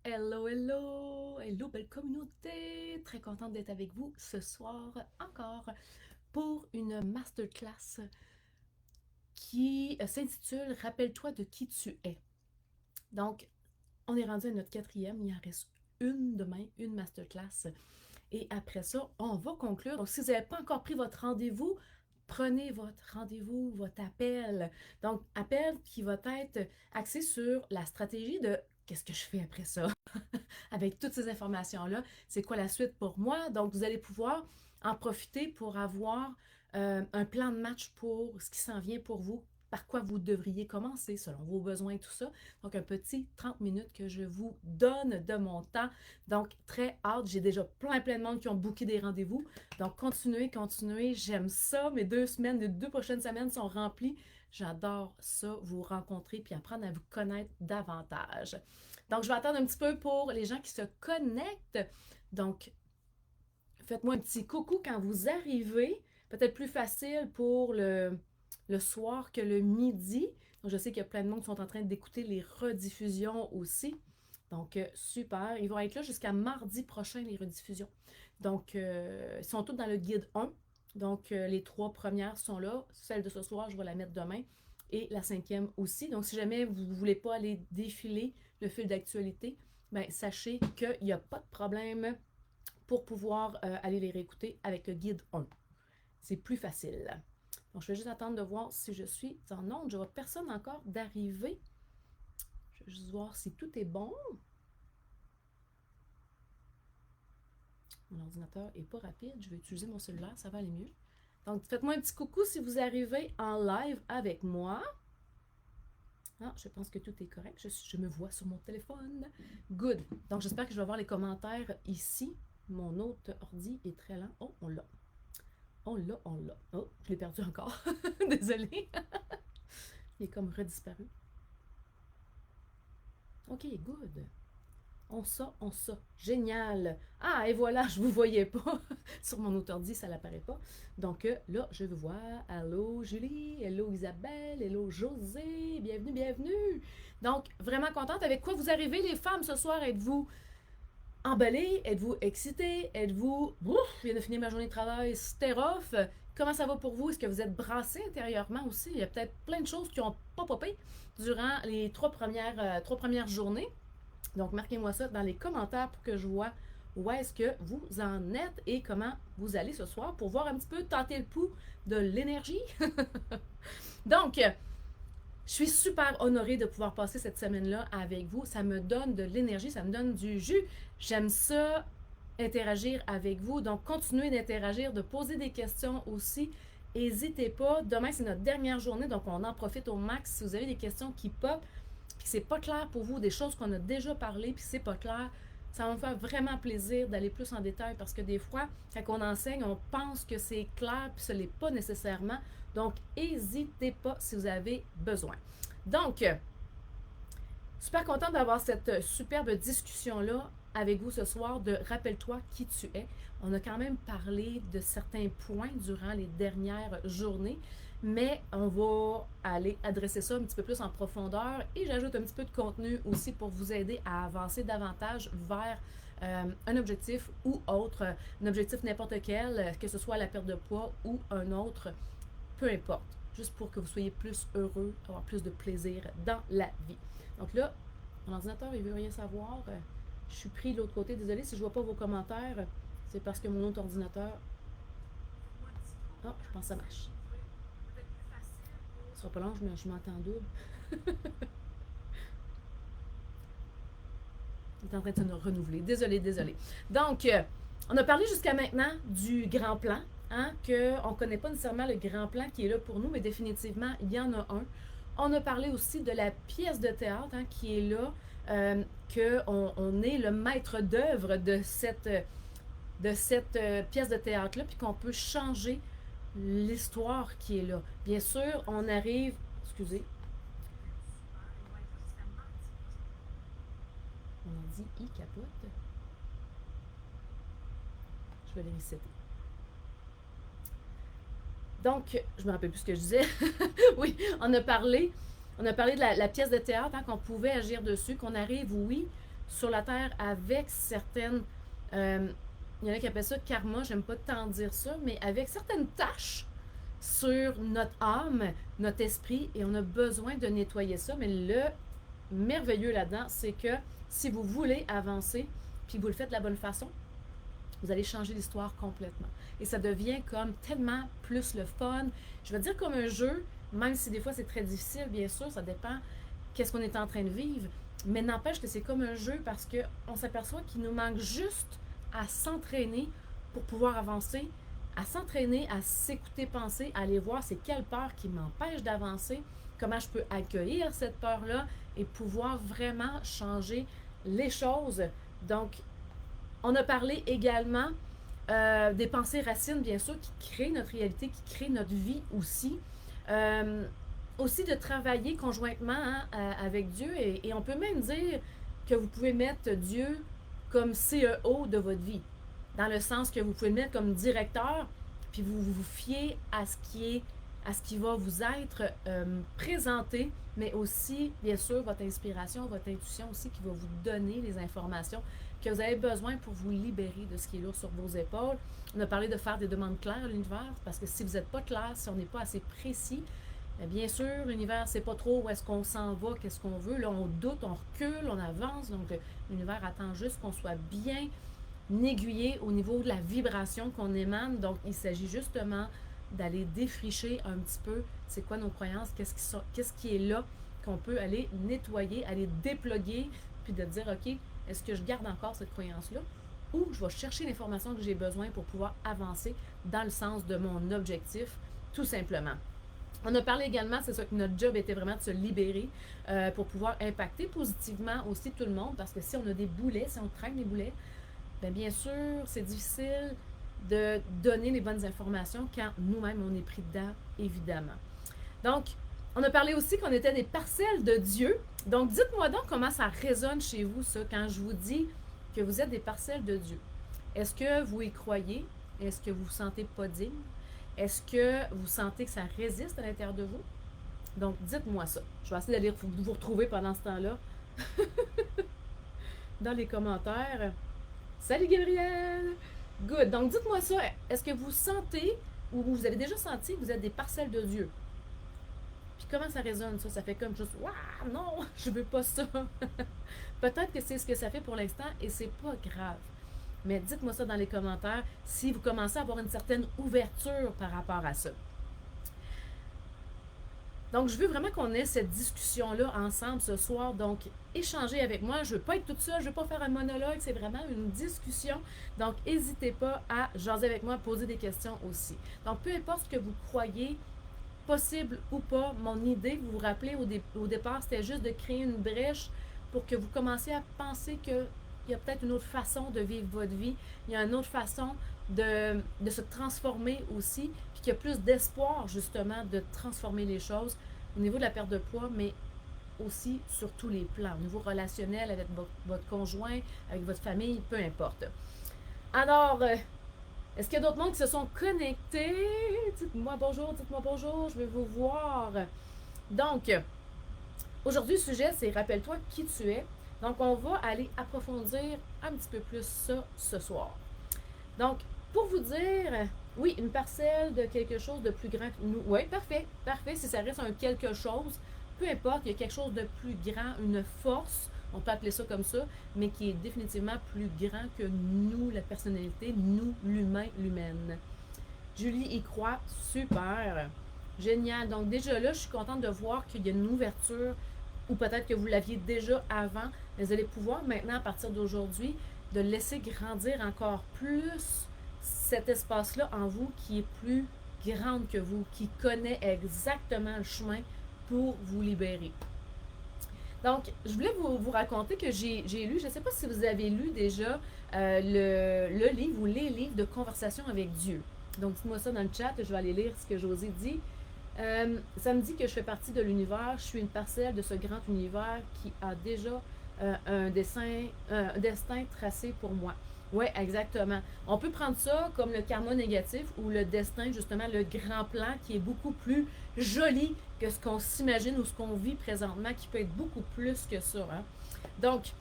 Hello, hello, hello, belle communauté! Très contente d'être avec vous ce soir encore pour une masterclass qui s'intitule Rappelle-toi de qui tu es. Donc, on est rendu à notre quatrième, il en reste une demain, une masterclass. Et après ça, on va conclure. Donc, si vous n'avez pas encore pris votre rendez-vous, prenez votre rendez-vous, votre appel. Donc, appel qui va être axé sur la stratégie de qu'est-ce que je fais après ça. Avec toutes ces informations-là, c'est quoi la suite pour moi. Donc, vous allez pouvoir en profiter pour avoir un plan de match pour ce qui s'en vient pour vous, par quoi vous devriez commencer selon vos besoins et tout ça. Donc, un petit 30 minutes que je vous donne de mon temps. Donc, très hâte. J'ai déjà plein de monde qui ont booké des rendez-vous. Donc, continuez, continuez. J'aime ça. Mes 2 semaines, les 2 prochaines semaines sont remplies. J'adore ça, vous rencontrer puis apprendre à vous connaître davantage. Donc, je vais attendre un petit peu pour les gens qui se connectent. Donc, faites-moi un petit coucou quand vous arrivez. Peut-être plus facile pour le soir que le midi. Donc, je sais qu'il y a plein de monde qui sont en train d'écouter les rediffusions aussi. Donc, super. Ils vont être là jusqu'à mardi prochain, les rediffusions. Donc, ils sont tous dans le guide 1. Donc, les 3 premières sont là. Celle de ce soir, je vais la mettre demain. Et la 5e aussi. Donc, si jamais vous ne voulez pas aller défiler le fil d'actualité, ben, sachez qu'il n'y a pas de problème pour pouvoir aller les réécouter avec le guide 1. C'est plus facile. Donc, je vais juste attendre de voir si je suis en onde. Je vois personne encore d'arriver. Je vais juste voir si tout est bon. Mon ordinateur n'est pas rapide. Je vais utiliser mon cellulaire, ça va aller mieux. Donc, faites-moi un petit coucou si vous arrivez en live avec moi. Ah, je pense que tout est correct. Je me vois sur mon téléphone. Good. Donc, j'espère que je vais voir les commentaires ici. Mon autre ordi est très lent. Oh, on l'a. On l'a, on l'a. Oh, je l'ai perdu encore. Désolée. Il est comme redisparu. OK, good. On ça, on ça. Génial. Ah, et voilà, je vous voyais pas. Sur mon autre ordi, ça l'apparaît pas. Donc là, je vous vois. Allô Julie, hello Isabelle, hello José. Bienvenue, bienvenue. Donc, vraiment contente. Avec quoi vous arrivez, les femmes, ce soir? Êtes-vous emballées? Êtes-vous excitées? Êtes-vous... Ouf, je viens de finir ma journée de travail, c'était rough. Comment ça va pour vous? Est-ce que vous êtes brassé intérieurement aussi? Il y a peut-être plein de choses qui n'ont pas popé durant les 3 premières journées. Donc, marquez-moi ça dans les commentaires pour que je vois où est-ce que vous en êtes et comment vous allez ce soir pour voir un petit peu tenter le pouls de l'énergie. Donc, je suis super honorée de pouvoir passer cette semaine-là avec vous. Ça me donne de l'énergie, ça me donne du jus. J'aime ça, interagir avec vous. Donc, continuez d'interagir, de poser des questions aussi. N'hésitez pas. Demain, c'est notre dernière journée, donc on en profite au max. Si vous avez des questions qui pop, puis c'est pas clair pour vous, des choses qu'on a déjà parlé, puis c'est pas clair, ça va me faire vraiment plaisir d'aller plus en détail parce que des fois, quand on enseigne, on pense que c'est clair, puis ce n'est pas nécessairement. Donc, n'hésitez pas si vous avez besoin. Donc, super contente d'avoir cette superbe discussion-là avec vous ce soir de rappelle-toi qui tu es. On a quand même parlé de certains points durant les dernières journées, mais on va aller adresser ça un petit peu plus en profondeur et j'ajoute un petit peu de contenu aussi pour vous aider à avancer davantage vers un objectif ou autre, un objectif n'importe quel, que ce soit la perte de poids ou un autre, peu importe, juste pour que vous soyez plus heureux, avoir plus de plaisir dans la vie. Donc là, mon ordinateur, il veut rien savoir. Je suis pris de l'autre côté. Désolée si je vois pas vos commentaires. C'est parce que mon autre ordinateur... Ah, je pense que ça marche. Ce sera pas long, je m'entends double. Il est en train de se renouveler. Désolée, désolée. Donc, on a parlé jusqu'à maintenant du grand plan, hein, qu'on ne connaît pas nécessairement le grand plan qui est là pour nous, mais définitivement, il y en a un. On a parlé aussi de la pièce de théâtre, hein, qui est là, qu'on est le maître d'œuvre de cette pièce de théâtre-là, puis qu'on peut changer l'histoire qui est là. Bien sûr, on arrive... Excusez. On a dit « il capote ». Je vais les resetter. Donc, je me rappelle plus ce que je disais. Oui, on a parlé de la pièce de théâtre, hein, qu'on pouvait agir dessus, qu'on arrive, oui, sur la Terre avec certaines... il y en a qui appellent ça karma, j'aime pas tant dire ça, mais avec certaines tâches sur notre âme, notre esprit, et on a besoin de nettoyer ça. Mais le merveilleux là-dedans, c'est que si vous voulez avancer, puis vous le faites de la bonne façon, vous allez changer l'histoire complètement. Et ça devient comme tellement plus le fun. Je veux dire comme un jeu, même si des fois c'est très difficile, bien sûr, ça dépend qu'est-ce qu'on est en train de vivre. Mais n'empêche que c'est comme un jeu parce qu'on s'aperçoit qu'il nous manque juste à s'entraîner pour pouvoir avancer, à s'entraîner, à s'écouter penser, à aller voir c'est quelle peur qui m'empêche d'avancer, comment je peux accueillir cette peur-là et pouvoir vraiment changer les choses. Donc, on a parlé également des pensées racines, bien sûr, qui créent notre réalité, qui créent notre vie aussi. Aussi de travailler conjointement avec Dieu et on peut même dire que vous pouvez mettre Dieu comme CEO de votre vie, dans le sens que vous pouvez le mettre comme directeur, puis vous vous fiez à ce qui va vous être présenté, mais aussi, bien sûr, votre inspiration, votre intuition aussi qui va vous donner les informations que vous avez besoin pour vous libérer de ce qui est lourd sur vos épaules. On a parlé de faire des demandes claires à l'univers, parce que si vous n'êtes pas clair, si on n'est pas assez précis, bien sûr, l'univers ne sait pas trop où est-ce qu'on s'en va, qu'est-ce qu'on veut. Là, on doute, on recule, on avance. Donc, l'univers attend juste qu'on soit bien aiguillé au niveau de la vibration qu'on émane. Donc, il s'agit justement d'aller défricher un petit peu c'est quoi nos croyances, qu'est-ce qui est là qu'on peut aller nettoyer, aller déploguer, puis de dire, OK, est-ce que je garde encore cette croyance-là ou je vais chercher l'information que j'ai besoin pour pouvoir avancer dans le sens de mon objectif, tout simplement. On a parlé également, c'est ça, que notre job était vraiment de se libérer pour pouvoir impacter positivement aussi tout le monde, parce que si on a des boulets, si on traîne des boulets, bien sûr, c'est difficile de donner les bonnes informations quand nous-mêmes, on est pris dedans, évidemment. Donc, on a parlé aussi qu'on était des parcelles de Dieu. Donc, dites-moi donc comment ça résonne chez vous, ça, quand je vous dis que vous êtes des parcelles de Dieu. Est-ce que vous y croyez? Est-ce que vous vous sentez pas digne? Est-ce que vous sentez que ça résiste à l'intérieur de vous? Donc, dites-moi ça. Je vais essayer d'aller vous retrouver pendant ce temps-là dans les commentaires. Salut Gabriel! Good. Donc, dites-moi ça. Est-ce que vous sentez ou vous avez déjà senti que vous êtes des parcelles de Dieu? Puis comment ça résonne, ça? Ça fait comme juste, waouh, non, je veux pas ça. Peut-être que c'est ce que ça fait pour l'instant et c'est pas grave. Mais dites-moi ça dans les commentaires si vous commencez à avoir une certaine ouverture par rapport à ça. Donc, je veux vraiment qu'on ait cette discussion-là ensemble ce soir. Donc, échangez avec moi. Je ne veux pas être toute seule, je ne veux pas faire un monologue. C'est vraiment une discussion. Donc, n'hésitez pas à jaser avec moi, à poser des questions aussi. Donc, peu importe ce que vous croyez, possible ou pas, mon idée, vous vous rappelez, au départ, c'était juste de créer une brèche pour que vous commenciez à penser qu'il y a peut-être une autre façon de vivre votre vie. Il y a une autre façon de se transformer aussi, puis qu'il y a plus d'espoir justement de transformer les choses au niveau de la perte de poids, mais aussi sur tous les plans, au niveau relationnel avec votre conjoint, avec votre famille, peu importe. Alors, est-ce qu'il y a d'autres mondes qui se sont connectés? Dites-moi bonjour, je vais vous voir. Donc, aujourd'hui, le sujet, c'est rappelle-toi qui tu es. Donc, on va aller approfondir un petit peu plus ça ce soir. Donc, pour vous dire, oui, une parcelle de quelque chose de plus grand que nous. Oui, parfait. Si ça reste un quelque chose, peu importe, il y a quelque chose de plus grand, une force, on peut appeler ça comme ça, mais qui est définitivement plus grand que nous, la personnalité, nous, l'humain, l'humaine. Julie y croit, super, génial. Donc déjà là, je suis contente de voir qu'il y a une ouverture, ou peut-être que vous l'aviez déjà avant, mais vous allez pouvoir maintenant, à partir d'aujourd'hui, de laisser grandir encore plus cet espace-là en vous qui est plus grande que vous, qui connaît exactement le chemin pour vous libérer. Donc, je voulais vous raconter que j'ai lu, je ne sais pas si vous avez lu déjà le livre ou les livres de conversation avec Dieu. Donc, dites-moi ça dans le chat, je vais aller lire ce que José dit. Ça me dit que je fais partie de l'univers, je suis une parcelle de ce grand univers qui a déjà un destin tracé pour moi. Oui, exactement. On peut prendre ça comme le karma négatif ou le destin, justement, le grand plan qui est beaucoup plus joli que ce qu'on s'imagine ou ce qu'on vit présentement, qui peut être beaucoup plus que ça. Hein? Donc,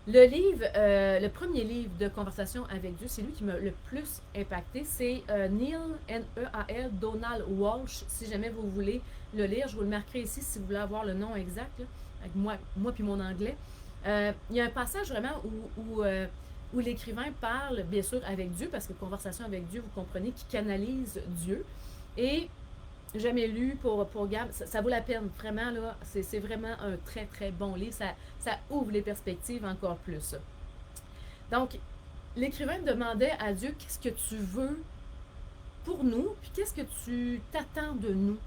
Le premier livre de conversation avec Dieu, c'est lui qui m'a le plus impacté. C'est Neil, N-E-A-L, Donald Walsh. Si jamais vous voulez le lire, je vous le marquerai ici si vous voulez avoir le nom exact, là, avec moi puis mon anglais. Il y a un passage vraiment où l'écrivain parle, bien sûr, avec Dieu, parce que conversation avec Dieu, vous comprenez, qui canalise Dieu. Et jamais lu pour Gab, ça vaut la peine, vraiment, là. C'est vraiment un très, très bon livre. Ça ouvre les perspectives encore plus. Donc, l'écrivain demandait à Dieu qu'est-ce que tu veux pour nous, puis qu'est-ce que tu t'attends de nous.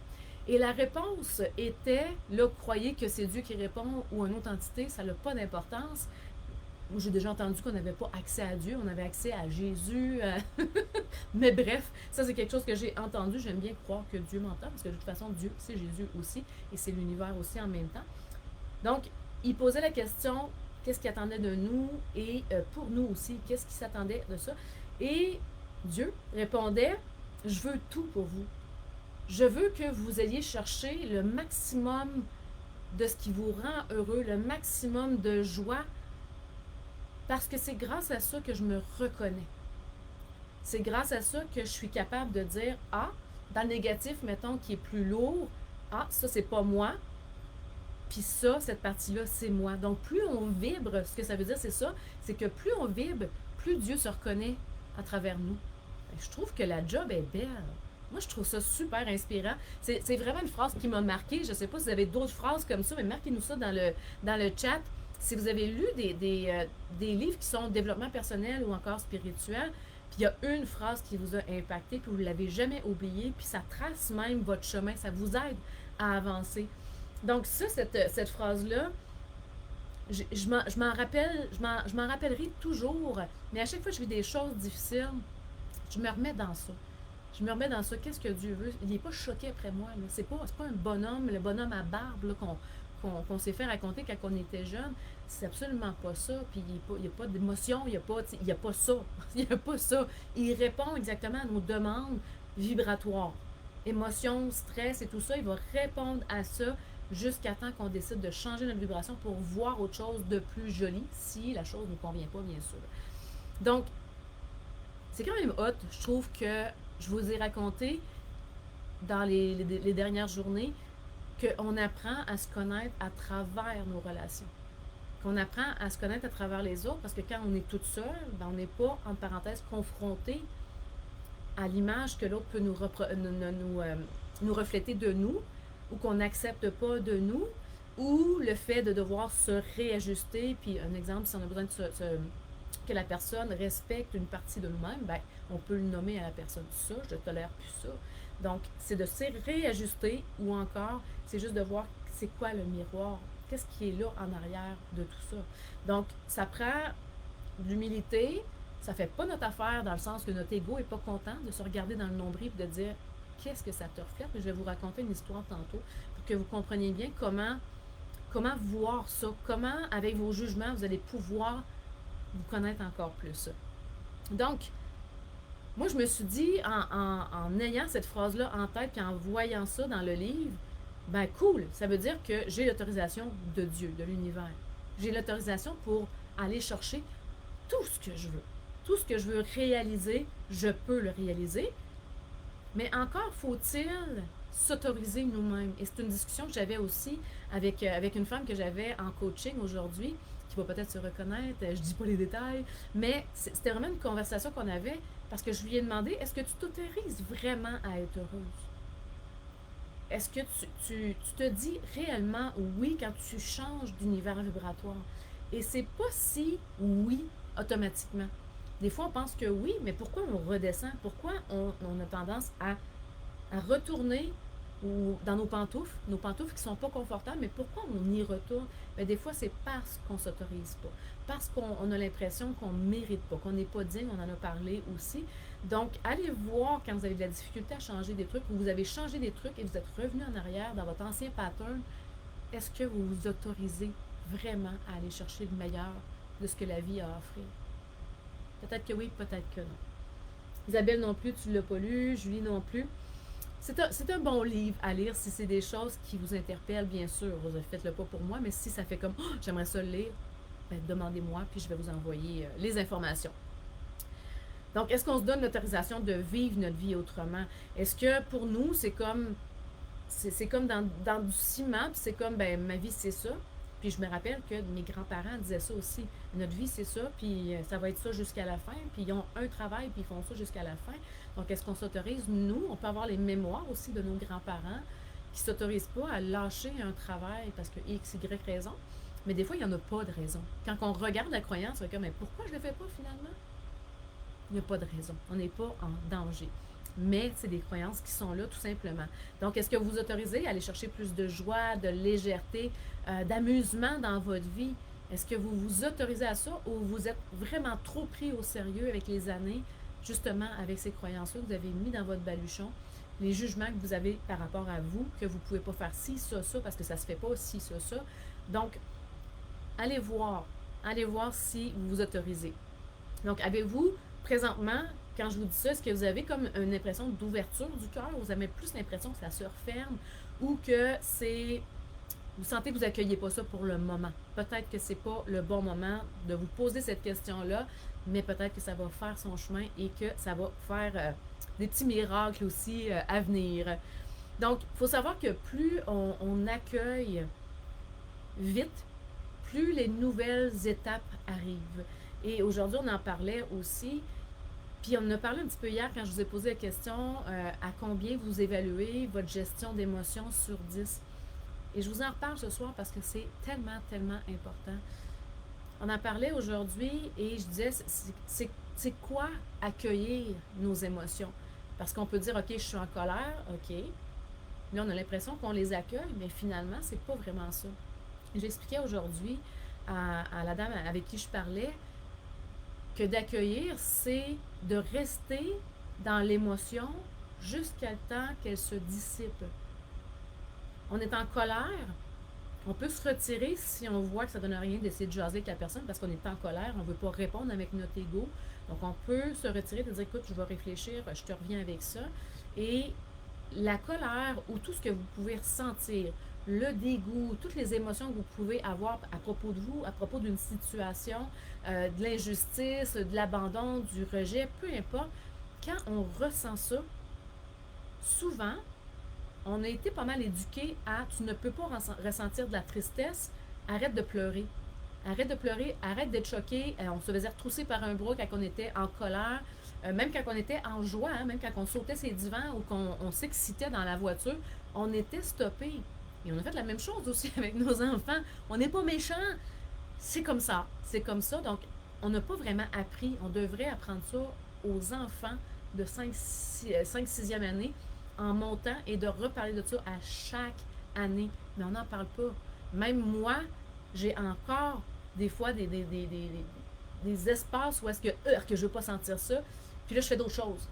Et la réponse était, là, croyez que c'est Dieu qui répond ou une autre entité, ça n'a pas d'importance. J'ai déjà entendu qu'on n'avait pas accès à Dieu, on avait accès à Jésus. Mais bref, ça c'est quelque chose que j'ai entendu. J'aime bien croire que Dieu m'entend, parce que de toute façon, Dieu, c'est Jésus aussi, et c'est l'univers aussi en même temps. Donc, il posait la question, qu'est-ce qu'il attendait de nous, et pour nous aussi, qu'est-ce qu'il s'attendait de ça. Et Dieu répondait, je veux tout pour vous. Je veux que vous ayez cherché le maximum de ce qui vous rend heureux, le maximum de joie, parce que c'est grâce à ça que je me reconnais. C'est grâce à ça que je suis capable de dire, ah, dans le négatif, mettons, qui est plus lourd, ah, ça, c'est pas moi, puis ça, cette partie-là, c'est moi. Donc, plus on vibre, ce que ça veut dire, c'est ça, c'est que plus on vibre, plus Dieu se reconnaît à travers nous. Je trouve que la job est belle. Moi, je trouve ça super inspirant. C'est vraiment une phrase qui m'a marquée. Je ne sais pas si vous avez d'autres phrases comme ça, mais marquez-nous ça dans le chat. Si vous avez lu des livres qui sont développement personnel ou encore spirituel, puis il y a une phrase qui vous a impacté, puis vous ne l'avez jamais oubliée, puis ça trace même votre chemin, ça vous aide à avancer. Donc ça, cette phrase-là, je m'en rappellerai toujours, mais à chaque fois que je vis des choses difficiles, je me remets dans ça. Je me remets dans ça. Qu'est-ce que Dieu veut? Il n'est pas choqué après moi. C'est pas un bonhomme, le bonhomme à barbe qu'on s'est fait raconter quand on était jeune. C'est absolument pas ça. Puis il n'y a pas d'émotion, il n'y a pas ça. Il n'y a pas ça. Il répond exactement à nos demandes vibratoires. Émotion, stress et tout ça, il va répondre à ça jusqu'à temps qu'on décide de changer notre vibration pour voir autre chose de plus joli, si la chose ne nous convient pas, bien sûr. Donc, c'est quand même hot. Je trouve que je vous ai raconté dans les dernières journées qu'on apprend à se connaître à travers nos relations. Qu'on apprend à se connaître à travers les autres, parce que quand on est toute seule, ben on n'est pas, entre parenthèses, confronté à l'image que l'autre peut nous refléter de nous, ou qu'on n'accepte pas de nous, ou le fait de devoir se réajuster. Puis un exemple, si on a besoin de que la personne respecte une partie de nous-mêmes, ben, on peut le nommer à la personne ça, je ne tolère plus ça. Donc, c'est de se réajuster, ou encore, c'est juste de voir c'est quoi le miroir, qu'est-ce qui est là en arrière de tout ça. Donc, ça prend de l'humilité, ça fait pas notre affaire dans le sens que notre ego n'est pas content de se regarder dans le nombril et de dire qu'est-ce que ça te reflète. Je vais vous raconter une histoire tantôt pour que vous compreniez bien comment voir ça, comment avec vos jugements vous allez pouvoir vous connaître encore plus. Donc, moi, je me suis dit, en ayant cette phrase-là en tête et en voyant ça dans le livre, ben cool, ça veut dire que j'ai l'autorisation de Dieu, de l'univers. J'ai l'autorisation pour aller chercher tout ce que je veux. Tout ce que je veux réaliser, je peux le réaliser. Mais encore faut-il s'autoriser nous-mêmes. Et c'est une discussion que j'avais aussi avec une femme que j'avais en coaching aujourd'hui, qui va peut-être se reconnaître, je dis pas les détails, mais c'était vraiment une conversation qu'on avait parce que je lui ai demandé, est-ce que tu t'autorises vraiment à être heureuse? Est-ce que tu te dis réellement oui quand tu changes d'univers vibratoire? Et c'est pas si oui automatiquement. Des fois, on pense que oui, mais pourquoi on redescend? Pourquoi on a tendance à retourner dans nos pantoufles qui ne sont pas confortables, mais pourquoi on y retourne? Mais des fois, c'est parce qu'on ne s'autorise pas, parce qu'on a l'impression qu'on ne mérite pas, qu'on n'est pas digne, on en a parlé aussi. Donc, allez voir quand vous avez de la difficulté à changer des trucs, ou vous avez changé des trucs et vous êtes revenu en arrière dans votre ancien pattern, est-ce que vous vous autorisez vraiment à aller chercher le meilleur de ce que la vie a à offrir? Peut-être que oui, peut-être que non. Isabelle non plus, tu ne l'as pas lu, Julie non plus. C'est un bon livre à lire si c'est des choses qui vous interpellent, bien sûr. Vous ne faites-le pas pour moi, mais si ça fait comme oh, j'aimerais ça le lire, ben, demandez-moi, puis je vais vous envoyer les informations. Donc, est-ce qu'on se donne l'autorisation de vivre notre vie autrement? Est-ce que pour nous, c'est comme dans du ciment, puis c'est comme, ben, ma vie, c'est ça. Puis je me rappelle que mes grands-parents disaient ça aussi. Notre vie, c'est ça, puis ça va être ça jusqu'à la fin. Puis ils ont un travail, puis ils font ça jusqu'à la fin. Donc, est-ce qu'on s'autorise? Nous, on peut avoir les mémoires aussi de nos grands-parents qui ne s'autorisent pas à lâcher un travail parce que X, Y raison. Mais des fois, il n'y en a pas de raison. Quand on regarde la croyance, on est comme, mais pourquoi je ne le fais pas finalement? Il n'y a pas de raison. On n'est pas en danger. Mais c'est des croyances qui sont là tout simplement. Donc, est-ce que vous autorisez à aller chercher plus de joie, de légèreté, d'amusement dans votre vie? Est-ce que vous vous autorisez à ça ou vous êtes vraiment trop pris au sérieux avec les années, justement avec ces croyances-là que vous avez mis dans votre baluchon, les jugements que vous avez par rapport à vous, que vous ne pouvez pas faire ci, ça, parce que ça ne se fait pas, ci, ça. Donc, allez voir si vous vous autorisez. Donc, avez-vous présentement, quand je vous dis ça, est-ce que vous avez comme une impression d'ouverture du cœur? Vous avez plus l'impression que ça se referme ou que c'est... Vous sentez que vous n'accueillez pas ça pour le moment. Peut-être que c'est pas le bon moment de vous poser cette question-là, mais peut-être que ça va faire son chemin et que ça va faire des petits miracles aussi à venir. Donc, il faut savoir que plus on accueille vite, plus les nouvelles étapes arrivent. Et aujourd'hui, on en parlait aussi. Puis on en a parlé un petit peu hier quand je vous ai posé la question à combien vous évaluez votre gestion d'émotions sur 10. Et je vous en reparle ce soir parce que c'est tellement, tellement important. On en parlait aujourd'hui et je disais, c'est quoi accueillir nos émotions? Parce qu'on peut dire, OK, je suis en colère, OK. Là, on a l'impression qu'on les accueille, mais finalement, c'est pas vraiment ça. J'expliquais aujourd'hui à la dame avec qui je parlais que d'accueillir, c'est de rester dans l'émotion jusqu'à le temps qu'elle se dissipe. On est en colère, on peut se retirer si on voit que ça ne donne rien d'essayer de jaser avec la personne parce qu'on est en colère, on ne veut pas répondre avec notre ego. Donc, on peut se retirer et dire, écoute, je vais réfléchir, je te reviens avec ça. Et la colère ou tout ce que vous pouvez ressentir, le dégoût, toutes les émotions que vous pouvez avoir à propos de vous, à propos d'une situation, de l'injustice, de l'abandon, du rejet, peu importe, quand on ressent ça, souvent, on a été pas mal éduqué à tu ne peux pas ressentir de la tristesse, arrête de pleurer. Arrête de pleurer, arrête d'être choqué. On se faisait retrousser par un bras quand on était en colère, même quand on était en joie, hein, même quand on sautait ses divans ou qu'on s'excitait dans la voiture, on était stoppé. Et on a fait la même chose aussi avec nos enfants. On n'est pas méchants. C'est comme ça. C'est comme ça. Donc, on n'a pas vraiment appris. On devrait apprendre ça aux enfants de 5-6e année en montant et de reparler de ça à chaque année. Mais on n'en parle pas. Même moi, j'ai encore des fois des espaces où est-ce que je ne veux pas sentir ça. Puis là, je fais d'autres choses.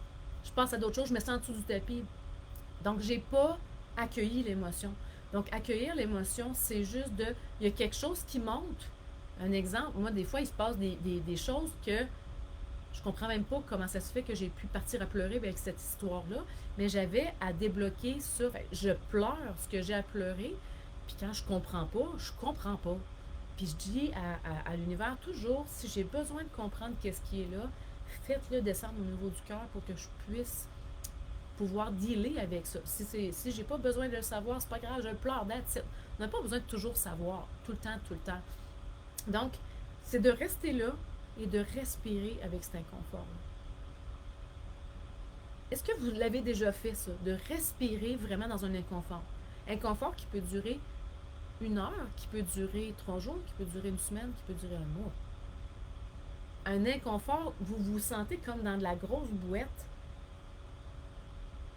Je pense à d'autres choses, je me sens en dessous du tapis. Donc, j'ai pas accueilli l'émotion. Donc, accueillir l'émotion, c'est juste de... Il y a quelque chose qui monte. Un exemple, moi, des fois, il se passe des choses que je comprends même pas comment ça se fait que j'ai pu partir à pleurer avec cette histoire-là, mais j'avais à débloquer ça. Je pleure ce que j'ai à pleurer, puis quand je comprends pas, je comprends pas. Puis je dis à l'univers toujours, si j'ai besoin de comprendre qu'est-ce qui est là, faites-le descendre au niveau du cœur pour que je puisse pouvoir dealer avec ça. Si j'ai pas besoin de le savoir, c'est pas grave, je pleure, that's it. On n'a pas besoin de toujours savoir, tout le temps. Donc, c'est de rester là et de respirer avec cet inconfort-là. Est-ce que vous l'avez déjà fait, ça? De respirer vraiment dans un inconfort. Inconfort qui peut durer 1 heure, qui peut durer 3 jours, qui peut durer 1 semaine, qui peut durer 1 mois. Un inconfort, vous vous sentez comme dans de la grosse bouette,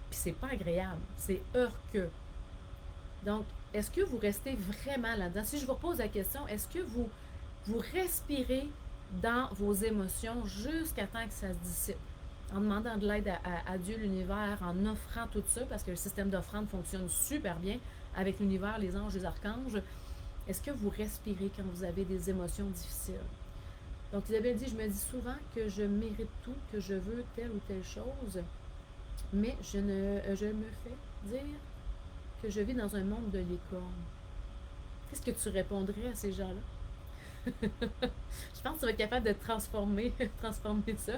puis c'est pas agréable, c'est heureux. Donc, est-ce que vous restez vraiment là-dedans? Si je vous pose la question, est-ce que vous respirez dans vos émotions jusqu'à temps que ça se dissipe? En demandant de l'aide à Dieu, l'univers, en offrant tout ça, parce que le système d'offrande fonctionne super bien avec l'univers, les anges, les archanges. Est-ce que vous respirez quand vous avez des émotions difficiles? Donc, Isabelle dit, je me dis souvent que je mérite tout, que je veux telle ou telle chose, mais je me fais dire que je vis dans un monde de licorne. Qu'est-ce que tu répondrais à ces gens-là? Je pense que tu vas être capable de transformer, transformer ça.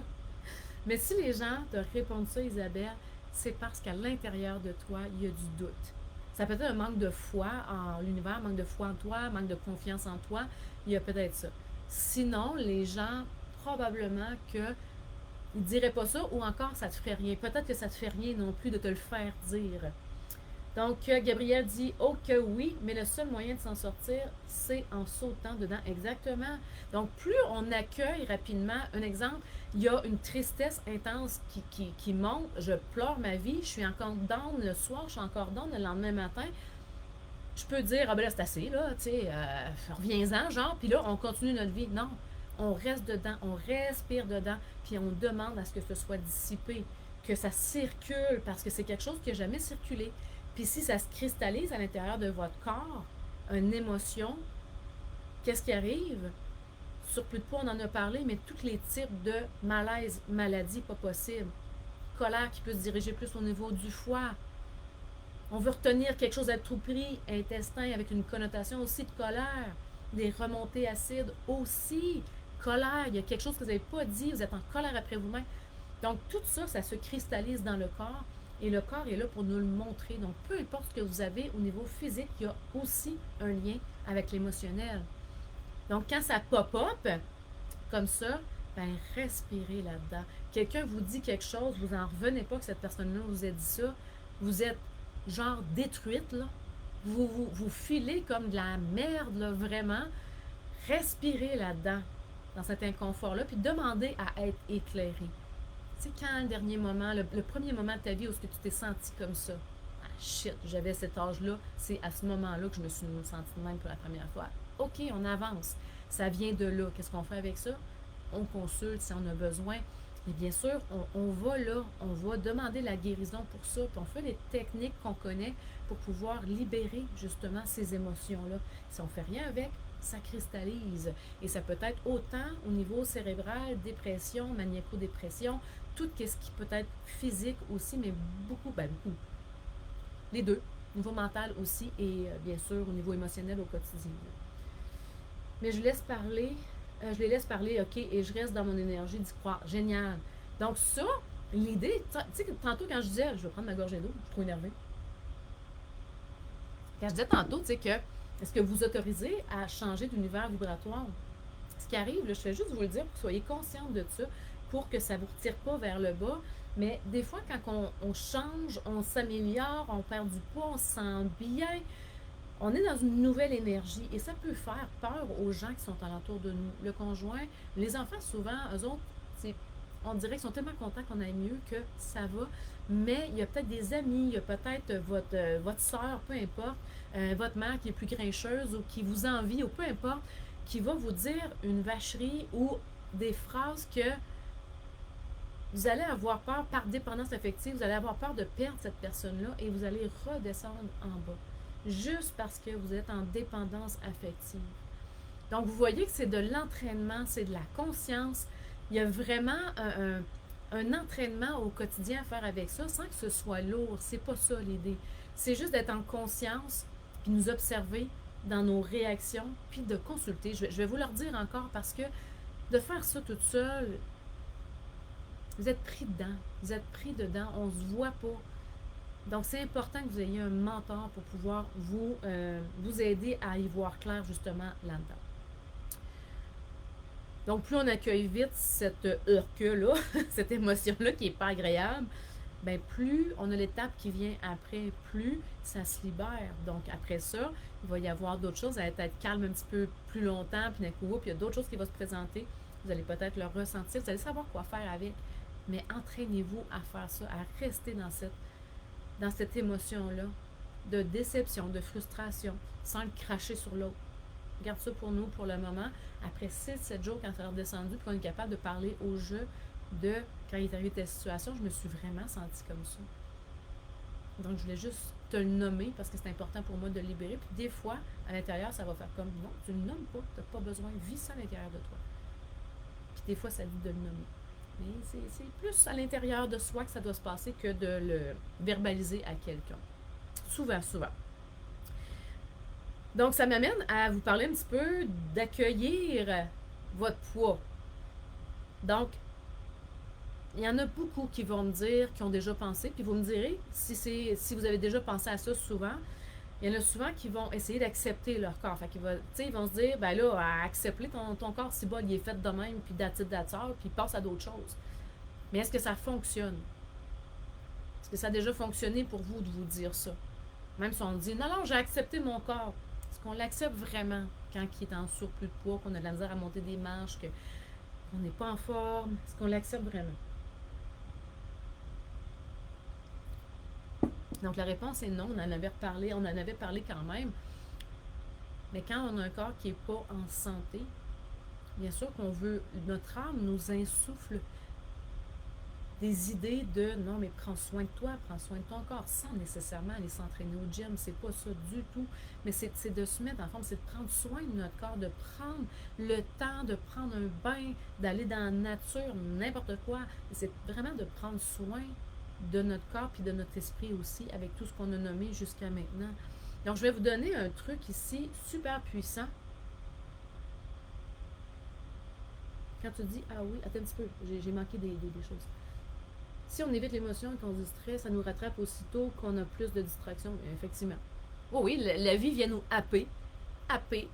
Mais si les gens te répondent ça, Isabelle, c'est parce qu'à l'intérieur de toi, il y a du doute. Ça peut être un manque de foi en l'univers, manque de foi en toi, manque de confiance en toi. Il y a peut-être ça. Sinon, les gens, probablement que ils ne diraient pas ça ou encore ça te ferait rien. Peut-être que ça te fait rien non plus de te le faire dire. Donc, Gabriel dit « Oh que oui, mais le seul moyen de s'en sortir, c'est en sautant dedans. » Exactement. Donc, plus on accueille rapidement, un exemple, il y a une tristesse intense qui monte, je pleure ma vie, je suis encore down le soir, je suis encore down le lendemain matin. Je peux dire, ah ben là, c'est assez, là, tu sais, reviens-en, genre, puis là, on continue notre vie. Non, on reste dedans, on respire dedans, puis on demande à ce que ce soit dissipé, que ça circule, parce que c'est quelque chose qui n'a jamais circulé. Puis si ça se cristallise à l'intérieur de votre corps, une émotion, qu'est-ce qui arrive? Surplus de poids, on en a parlé, mais tous les types de malaise, maladie, pas possible. Colère qui peut se diriger plus au niveau du foie. On veut retenir quelque chose à tout prix, intestin avec une connotation aussi de colère. Des remontées acides aussi. Colère, il y a quelque chose que vous n'avez pas dit, vous êtes en colère après vous-même. Donc tout ça, ça se cristallise dans le corps. Et le corps est là pour nous le montrer. Donc, peu importe ce que vous avez au niveau physique, il y a aussi un lien avec l'émotionnel. Donc, quand ça pop-up, comme ça, ben respirez là-dedans. Quelqu'un vous dit quelque chose, vous n'en revenez pas que cette personne-là vous ait dit ça. Vous êtes genre détruite, là. Vous filez comme de la merde, là, vraiment. Respirez là-dedans, dans cet inconfort-là, puis demandez à être éclairé. Tu sais, quand le dernier moment, le premier moment de ta vie où est-ce que tu t'es senti comme ça? Ah, shit, j'avais cet âge-là. C'est à ce moment-là que je me suis sentie de même pour la première fois. OK, on avance. Ça vient de là. Qu'est-ce qu'on fait avec ça? On consulte si on a besoin. Et bien sûr, on va là, on va demander la guérison pour ça. Puis on fait les techniques qu'on connaît pour pouvoir libérer justement ces émotions-là. Si on ne fait rien avec, ça cristallise. Et ça peut être autant au niveau cérébral, dépression, maniaco-dépression, tout ce qui peut être physique aussi, mais beaucoup, ben beaucoup. Les deux, au niveau mental aussi et bien sûr au niveau émotionnel au quotidien. Mais je laisse parler, je les laisse parler, ok, et je reste dans mon énergie d'y croire. Génial. Donc ça, l'idée, tu sais, tantôt quand je disais, je vais prendre ma gorgée d'eau, je suis trop énervée. Quand je disais tantôt, tu sais que, est-ce que vous autorisez à changer d'univers vibratoire? Ce qui arrive, là, je fais juste vous le dire pour que vous soyez conscient de ça, pour que ça ne vous retire pas vers le bas. Mais des fois, quand on change, on s'améliore, on perd du poids, on se sent bien, on est dans une nouvelle énergie et ça peut faire peur aux gens qui sont alentour de nous. Le conjoint, les enfants, souvent, eux autres, on dirait qu'ils sont tellement contents qu'on aille mieux que ça va. Mais il y a peut-être des amis, il y a peut-être votre soeur, peu importe, votre mère qui est plus grincheuse ou qui vous envie ou peu importe, qui va vous dire une vacherie ou des phrases que vous allez avoir peur par dépendance affective, vous allez avoir peur de perdre cette personne-là et vous allez redescendre en bas. Juste parce que vous êtes en dépendance affective. Donc, vous voyez que c'est de l'entraînement, c'est de la conscience. Il y a vraiment un entraînement au quotidien à faire avec ça sans que ce soit lourd. C'est pas ça l'idée. C'est juste d'être en conscience puis nous observer dans nos réactions puis de consulter. Je vais vous le redire encore parce que de faire ça toute seule, vous êtes pris dedans. Vous êtes pris dedans. On ne se voit pas. Donc, c'est important que vous ayez un mentor pour pouvoir vous aider à y voir clair justement là-dedans. Donc, plus on accueille vite cette heurque-là, cette émotion-là qui n'est pas agréable, bien, plus on a l'étape qui vient après, plus ça se libère. Donc, après ça, il va y avoir d'autres choses, ça va être calme un petit peu plus longtemps, puis d'un coup, puis il y a d'autres choses qui vont se présenter. Vous allez peut-être le ressentir, vous allez savoir quoi faire avec. Mais entraînez-vous à faire ça, à rester dans cette émotion-là de déception, de frustration, sans le cracher sur l'autre. Garde ça pour nous pour le moment. Après 6-7 jours, quand ça a redescendu, puis qu'on est capable de parler au jeu de quand il est arrivé telle situation, je me suis vraiment sentie comme ça. Donc, je voulais juste te le nommer parce que c'est important pour moi de le libérer. Puis des fois, à l'intérieur, ça va faire comme non, tu ne le nommes pas, tu n'as pas besoin, vis ça à l'intérieur de toi. Puis des fois, ça dit de le nommer. Mais c'est plus à l'intérieur de soi que ça doit se passer que de le verbaliser à quelqu'un. Souvent, souvent. Donc, ça m'amène à vous parler un petit peu d'accueillir votre poids. Donc, il y en a beaucoup qui vont me dire, qui ont déjà pensé, puis vous me direz si vous avez déjà pensé à ça souvent. Il y en a souvent qui vont essayer d'accepter leur corps. Fait qu'ils ils vont se dire, ben là, accepter ton corps si bas, il est fait de même, puis d'attitude, puis passe à d'autres choses. Mais est-ce que ça fonctionne? Est-ce que ça a déjà fonctionné pour vous de vous dire ça? Même si on dit, non, non, j'ai accepté mon corps. Est-ce qu'on l'accepte vraiment quand il est en surplus de poids, qu'on a de la misère à monter des marches, qu'on n'est pas en forme? Est-ce qu'on l'accepte vraiment? Donc la réponse est non, on en avait parlé quand même. Mais quand on a un corps qui n'est pas en santé, bien sûr qu'on veut, notre âme nous insuffle des idées de non, mais prends soin de toi, prends soin de ton corps, sans nécessairement aller s'entraîner au gym, c'est pas ça du tout. Mais c'est de se mettre en forme, c'est de prendre soin de notre corps, de prendre le temps, de prendre un bain, d'aller dans la nature, n'importe quoi. C'est vraiment de prendre soin de notre corps puis de notre esprit aussi, avec tout ce qu'on a nommé jusqu'à maintenant. Donc, je vais vous donner un truc ici super puissant. Quand tu dis, ah oui, attends un petit peu, j'ai manqué des choses. Si on évite l'émotion et qu'on se distrait, ça nous rattrape aussitôt qu'on a plus de distractions, effectivement. Oh oui, la vie vient nous happer, happer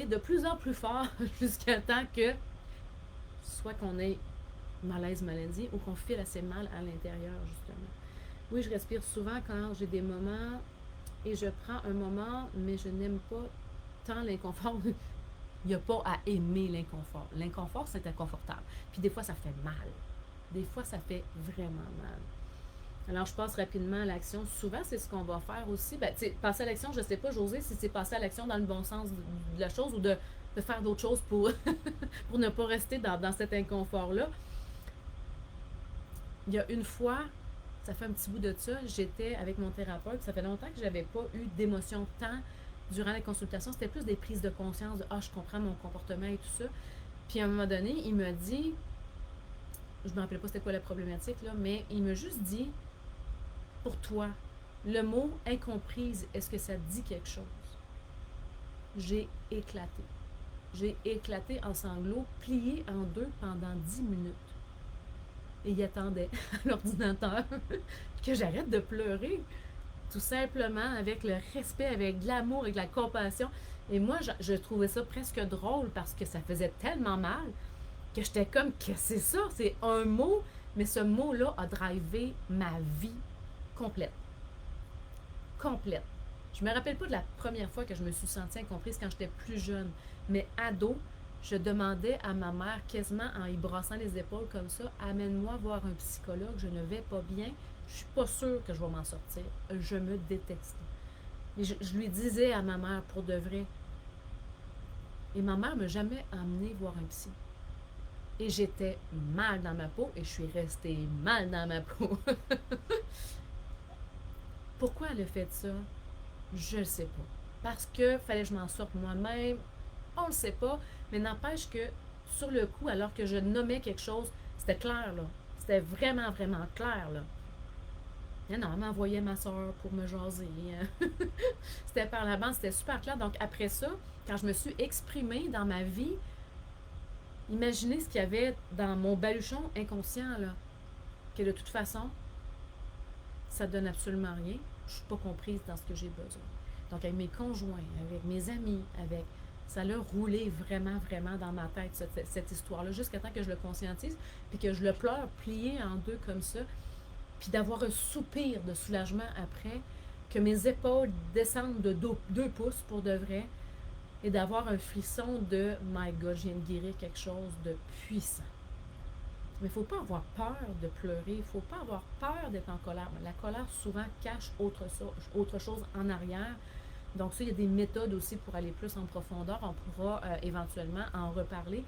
de plus en plus fort jusqu'à temps que soit qu'on ait malaise, maladie ou qu'on file assez mal à l'intérieur, justement. Oui, je respire souvent quand j'ai des moments et je prends un moment, mais je n'aime pas tant l'inconfort. Il n'y a pas à aimer l'inconfort. L'inconfort, c'est inconfortable. Puis des fois, ça fait mal. Des fois, ça fait vraiment mal. Alors, je passe rapidement à l'action. Souvent, c'est ce qu'on va faire aussi. Ben, passer à l'action, je ne sais pas, José, si c'est passer à l'action dans le bon sens de la chose ou de faire d'autres choses pour, pour ne pas rester dans cet inconfort-là. Il y a une fois, ça fait un petit bout de ça, j'étais avec mon thérapeute. Ça fait longtemps que je n'avais pas eu d'émotion tant durant les consultations. C'était plus des prises de conscience de « Ah, je comprends mon comportement et tout ça ». Puis à un moment donné, il m'a dit, je ne me rappelle pas c'était quoi la problématique, là, mais il m'a juste dit, pour toi, le mot incomprise, est-ce que ça dit quelque chose? J'ai éclaté. J'ai éclaté en sanglots, plié en deux pendant 10 minutes. Et il attendait à l'ordinateur que j'arrête de pleurer. Tout simplement avec le respect, avec de l'amour, avec de la compassion. Et moi, je trouvais ça presque drôle parce que ça faisait tellement mal que j'étais comme, qu'est-ce que c'est ça? C'est un mot, mais ce mot-là a drivé ma vie complète. Complète. Je me rappelle pas de la première fois que je me suis sentie incomprise quand j'étais plus jeune, mais ado, je demandais à ma mère quasiment en y brassant les épaules comme ça, amène-moi voir un psychologue, je ne vais pas bien, je suis pas sûre que je vais m'en sortir. Je me déteste. Et je lui disais à ma mère pour de vrai. Et ma mère m'a jamais amené voir un psy. Et j'étais mal dans ma peau et je suis restée mal dans ma peau. Pourquoi elle a fait ça? Je ne sais pas. Parce que fallait que je m'en sorte moi-même. On le sait pas. Mais n'empêche que sur le coup, alors que je nommais quelque chose, c'était clair, là. C'était vraiment, vraiment clair, là. Et non, elle m'envoyait ma soeur pour me jaser. C'était par la bande, c'était super clair. Donc après ça, quand je me suis exprimée dans ma vie, imaginez ce qu'il y avait dans mon baluchon inconscient, là. Que de toute façon, ça donne absolument rien. Je ne suis pas comprise dans ce que j'ai besoin. Donc avec mes conjoints, avec mes amis, avec... Ça l'a roulé vraiment, vraiment dans ma tête, cette histoire-là, jusqu'à temps que je le conscientise, puis que je le pleure plié en deux comme ça, puis d'avoir un soupir de soulagement après, que mes épaules descendent de 2 pouces pour de vrai, et d'avoir un frisson de « My God, je viens de guérir quelque chose de puissant ». Mais il ne faut pas avoir peur de pleurer, il ne faut pas avoir peur d'être en colère. La colère souvent cache autre chose en arrière. Donc ça, il y a des méthodes aussi pour aller plus en profondeur. On pourra éventuellement en reparler.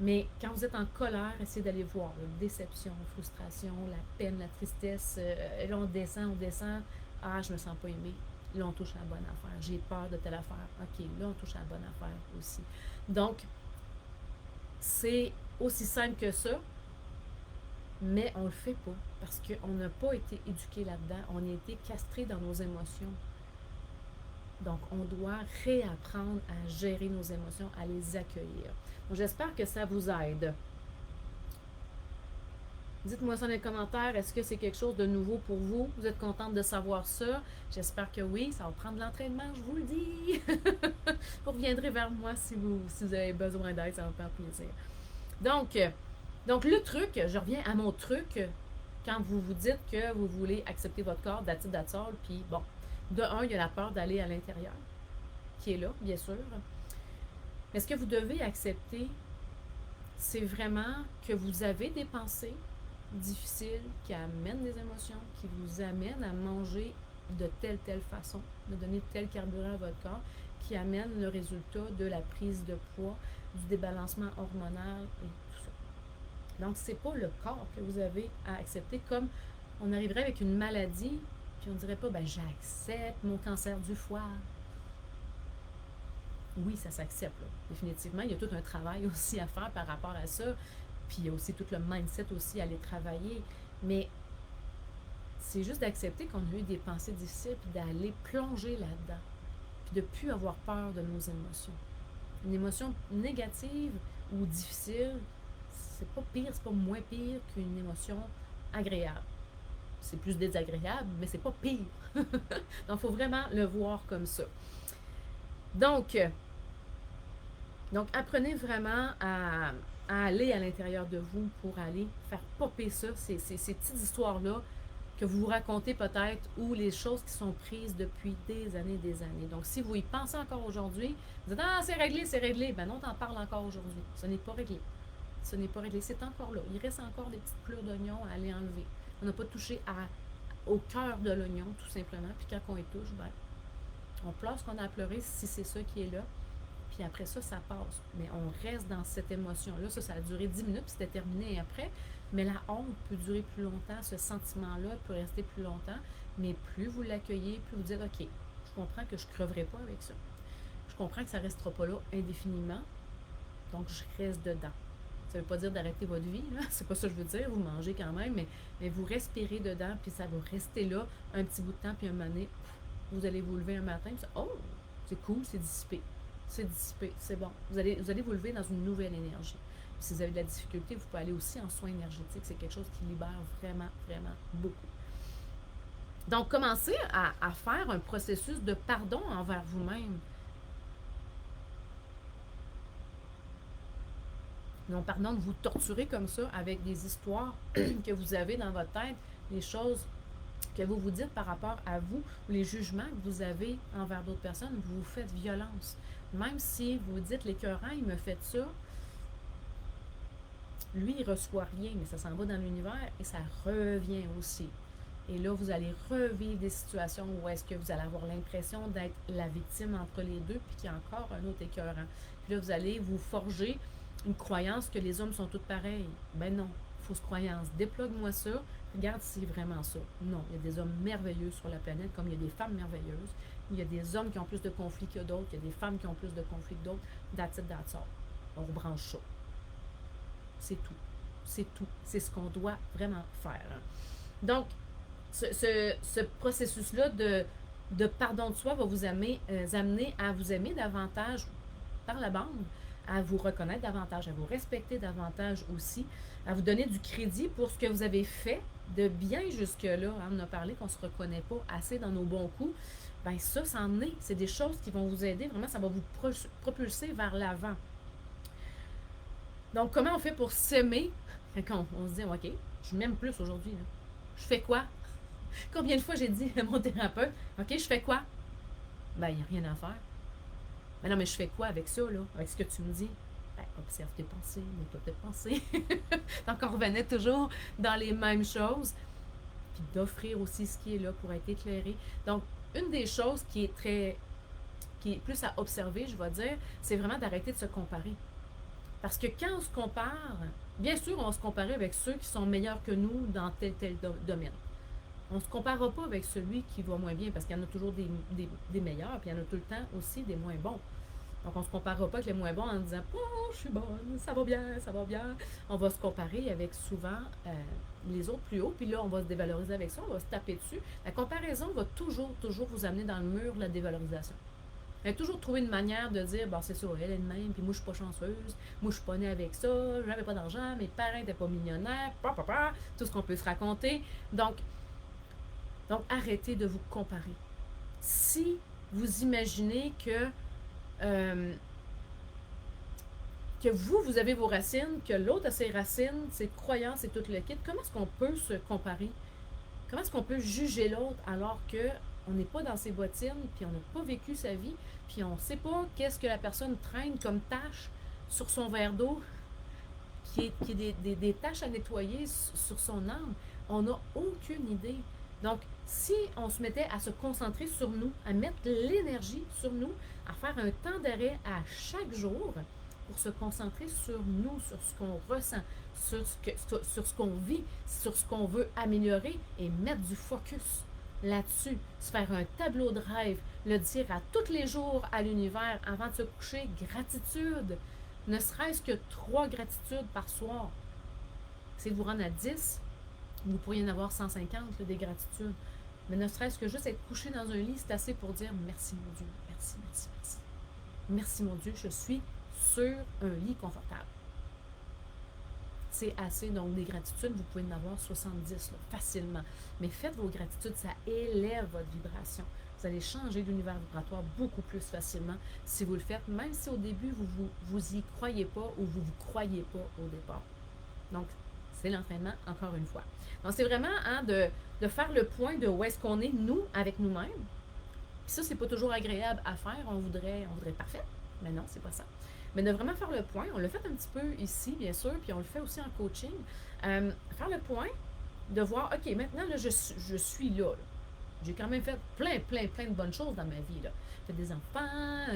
Mais quand vous êtes en colère, essayez d'aller voir la déception, la frustration, la peine, la tristesse. Là, on descend. Ah, je me sens pas aimée. Là, on touche à la bonne affaire. J'ai peur de telle affaire. OK, là, on touche à la bonne affaire aussi. Donc, c'est aussi simple que ça, mais on le fait pas parce qu'on n'a pas été éduqué là-dedans. On a été castré dans nos émotions. Donc, on doit réapprendre à gérer nos émotions, à les accueillir. Donc, j'espère que ça vous aide. Dites-moi ça dans les commentaires. Est-ce que c'est quelque chose de nouveau pour vous? Vous êtes contente de savoir ça? J'espère que oui. Ça va prendre de l'entraînement, je vous le dis. Vous reviendrez vers moi si vous avez besoin d'aide. Ça va me faire plaisir. Donc, le truc, je reviens à mon truc. Quand vous vous dites que vous voulez accepter votre corps, that's all, puis bon, de un, il y a la peur d'aller à l'intérieur, qui est là, bien sûr. Mais ce que vous devez accepter, c'est vraiment que vous avez des pensées difficiles qui amènent des émotions, qui vous amènent à manger de telle façon, de donner tel carburant à votre corps, qui amènent le résultat de la prise de poids, du débalancement hormonal et tout ça. Donc, c'est pas le corps que vous avez à accepter comme on arriverait avec une maladie, puis on dirait pas, ben j'accepte mon cancer du foie. Oui, ça s'accepte, là, définitivement. Il y a tout un travail aussi à faire par rapport à ça. Puis il y a aussi tout le mindset aussi à aller travailler. Mais c'est juste d'accepter qu'on a eu des pensées difficiles, puis d'aller plonger là-dedans. Puis de ne plus avoir peur de nos émotions. Une émotion négative ou difficile, c'est pas pire, c'est pas moins pire qu'une émotion agréable. C'est plus désagréable, mais c'est pas pire. Donc, il faut vraiment le voir comme ça. Donc, apprenez vraiment à aller à l'intérieur de vous pour aller faire popper ça, ces petites histoires-là que vous vous racontez peut-être ou les choses qui sont prises depuis des années. Donc, si vous y pensez encore aujourd'hui, vous dites « Ah, c'est réglé. » Ben non, t'en parles encore aujourd'hui. Ce n'est pas réglé. C'est encore là. Il reste encore des petites pleurs d'oignon à aller enlever. On n'a pas touché au cœur de l'oignon, tout simplement. Puis quand on y touche, ben, on pleure ce qu'on a à pleurer si c'est ça qui est là. Puis après ça, ça passe. Mais on reste dans cette émotion-là. Ça a duré 10 minutes, puis c'était terminé après. Mais la honte peut durer plus longtemps. Ce sentiment-là peut rester plus longtemps. Mais plus vous l'accueillez, plus vous dites, OK, je comprends que je ne creverai pas avec ça. Je comprends que ça ne restera pas là indéfiniment. Donc, je reste dedans. Ça ne veut pas dire d'arrêter votre vie, là. C'est pas ça que je veux dire. Vous mangez quand même, mais vous respirez dedans, puis ça va rester là un petit bout de temps, puis un moment donné, vous allez vous lever un matin, puis oh, c'est cool, c'est dissipé, c'est bon. Vous allez vous lever dans une nouvelle énergie. Puis si vous avez de la difficulté, vous pouvez aller aussi en soins énergétiques. C'est quelque chose qui libère vraiment, vraiment beaucoup. Donc, commencez à faire un processus de pardon envers vous-même. Non, pardon, de vous torturer comme ça avec des histoires que vous avez dans votre tête, les choses que vous vous dites par rapport à vous, ou les jugements que vous avez envers d'autres personnes, vous vous faites violence. Même si vous dites l'écœurant, il me fait ça, lui, il ne reçoit rien, mais ça s'en va dans l'univers et ça revient aussi. Et là, vous allez revivre des situations où est-ce que vous allez avoir l'impression d'être la victime entre les deux, puis qu'il y a encore un autre écœurant. Puis là, vous allez vous forger une croyance que les hommes sont tous pareils. Ben non, fausse croyance. Déplogue-moi ça. Regarde si c'est vraiment ça. Non, il y a des hommes merveilleux sur la planète, comme il y a des femmes merveilleuses. Il y a des hommes qui ont plus de conflits que d'autres. Il y a des femmes qui ont plus de conflits que d'autres. That's it, that's all. On rebranche ça. C'est tout. C'est tout. C'est ce qu'on doit vraiment faire. Donc, ce processus-là de pardon de soi va vous amener à vous aimer davantage par la bande, à vous reconnaître davantage, à vous respecter davantage aussi, à vous donner du crédit pour ce que vous avez fait de bien jusque-là. Hein, on a parlé qu'on ne se reconnaît pas assez dans nos bons coups. Bien, ça, c'en est. C'est des choses qui vont vous aider. Vraiment, ça va vous propulser vers l'avant. Donc, comment on fait pour s'aimer? Quand on se dit, OK, je m'aime plus aujourd'hui. Là. Je fais quoi? Combien de fois j'ai dit à mon thérapeute, OK, je fais quoi? Ben, il n'y a rien à faire. Mais non, mais je fais quoi avec ça, là? Avec ce que tu me dis? Ben, observe tes pensées, mets-toi tes pensées. Donc, on revenait toujours dans les mêmes choses. Puis d'offrir aussi ce qui est là pour être éclairé. Donc, une des choses qui est plus à observer, je vais dire, c'est vraiment d'arrêter de se comparer. Parce que quand on se compare, bien sûr, on va se comparer avec ceux qui sont meilleurs que nous dans tel domaine. On ne se comparera pas avec celui qui va moins bien, parce qu'il y en a toujours des meilleurs, puis il y en a tout le temps aussi des moins bons. Donc, on ne se comparera pas avec les moins bons en disant « Oh, je suis bonne, ça va bien, ça va bien. » On va se comparer avec souvent les autres plus hauts, puis là, on va se dévaloriser avec ça, on va se taper dessus. La comparaison va toujours vous amener dans le mur de la dévalorisation. Elle a toujours trouvé une manière de dire, bon, c'est ça, elle est de même, puis moi, je suis pas chanceuse, moi, je suis pas née avec ça, j'avais pas d'argent, mes parents n'étaient pas millionnaires, tout ce qu'on peut se raconter. Donc, arrêtez de vous comparer. Si vous imaginez euh, que vous avez vos racines, que l'autre a ses racines, ses croyances et tout le kit, comment est-ce qu'on peut se comparer? Comment est-ce qu'on peut juger l'autre alors que on n'est pas dans ses bottines, puis on n'a pas vécu sa vie, puis on ne sait pas qu'est-ce que la personne traîne comme tâche sur son verre d'eau, qui est des tâches à nettoyer sur son âme. On n'a aucune idée. Donc, si on se mettait à se concentrer sur nous, à mettre l'énergie sur nous, à faire un temps d'arrêt à chaque jour pour se concentrer sur nous, sur ce qu'on ressent, sur ce qu'on vit, sur ce qu'on veut améliorer et mettre du focus là-dessus, se faire un tableau de rêve, le dire à tous les jours à l'univers avant de se coucher, gratitude, ne serait-ce que 3 gratitudes par soir. Si vous rendez à 10, vous pourriez en avoir 150 là, des gratitudes. Mais ne serait-ce que juste être couché dans un lit, c'est assez pour dire merci mon Dieu, merci, merci, merci. Merci mon Dieu, je suis sur un lit confortable. C'est assez, donc des gratitudes, vous pouvez en avoir 70 là, facilement. Mais faites vos gratitudes, ça élève votre vibration. Vous allez changer d'univers vibratoire beaucoup plus facilement si vous le faites, même si au début, vous y croyez pas ou vous croyez pas au départ. Donc, c'est l'entraînement, encore une fois. Donc, c'est vraiment de faire le point de où est-ce qu'on est, nous, avec nous-mêmes. Puis ça, c'est pas toujours agréable à faire. On voudrait parfait, mais non, c'est pas ça. Mais de vraiment faire le point, on le fait un petit peu ici, bien sûr, puis on le fait aussi en coaching. Faire le point, de voir, OK, maintenant, là, je suis là. J'ai quand même fait plein de bonnes choses dans ma vie. Là. J'ai fait des enfants,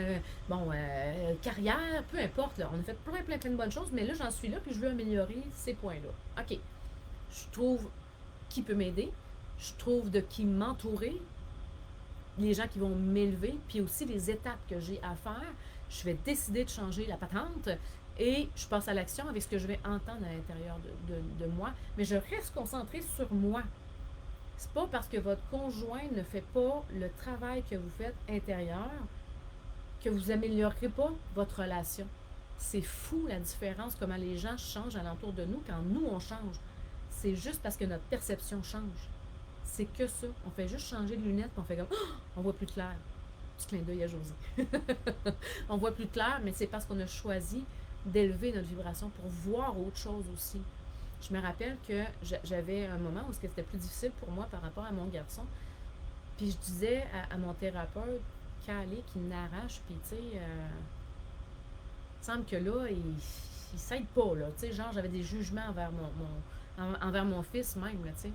carrière, peu importe. Là. On a fait plein de bonnes choses, mais là, j'en suis là, puis je veux améliorer ces points-là. OK, je trouve qui peut m'aider, je trouve de qui m'entourer, les gens qui vont m'élever, puis aussi les étapes que j'ai à faire. Je vais décider de changer la patente et je passe à l'action avec ce que je vais entendre à l'intérieur de moi, mais je reste concentrée sur moi. C'est pas parce que votre conjoint ne fait pas le travail que vous faites intérieur que vous améliorerez pas votre relation. C'est fou la différence, comment les gens changent alentour de nous quand nous on change. C'est juste parce que notre perception change. C'est que ça. On fait juste changer de lunettes et on fait comme on voit plus clair. Petit clin d'œil à Josie. On voit plus clair, mais c'est parce qu'on a choisi d'élever notre vibration pour voir autre chose aussi. Je me rappelle que j'avais un moment où c'était plus difficile pour moi par rapport à mon garçon. Puis je disais à mon thérapeute, calé, qui n'arrache, puis tu sais, il semble que là, il s'aide pas, là. Tu sais, genre, j'avais des jugements envers mon fils même, là, tu sais.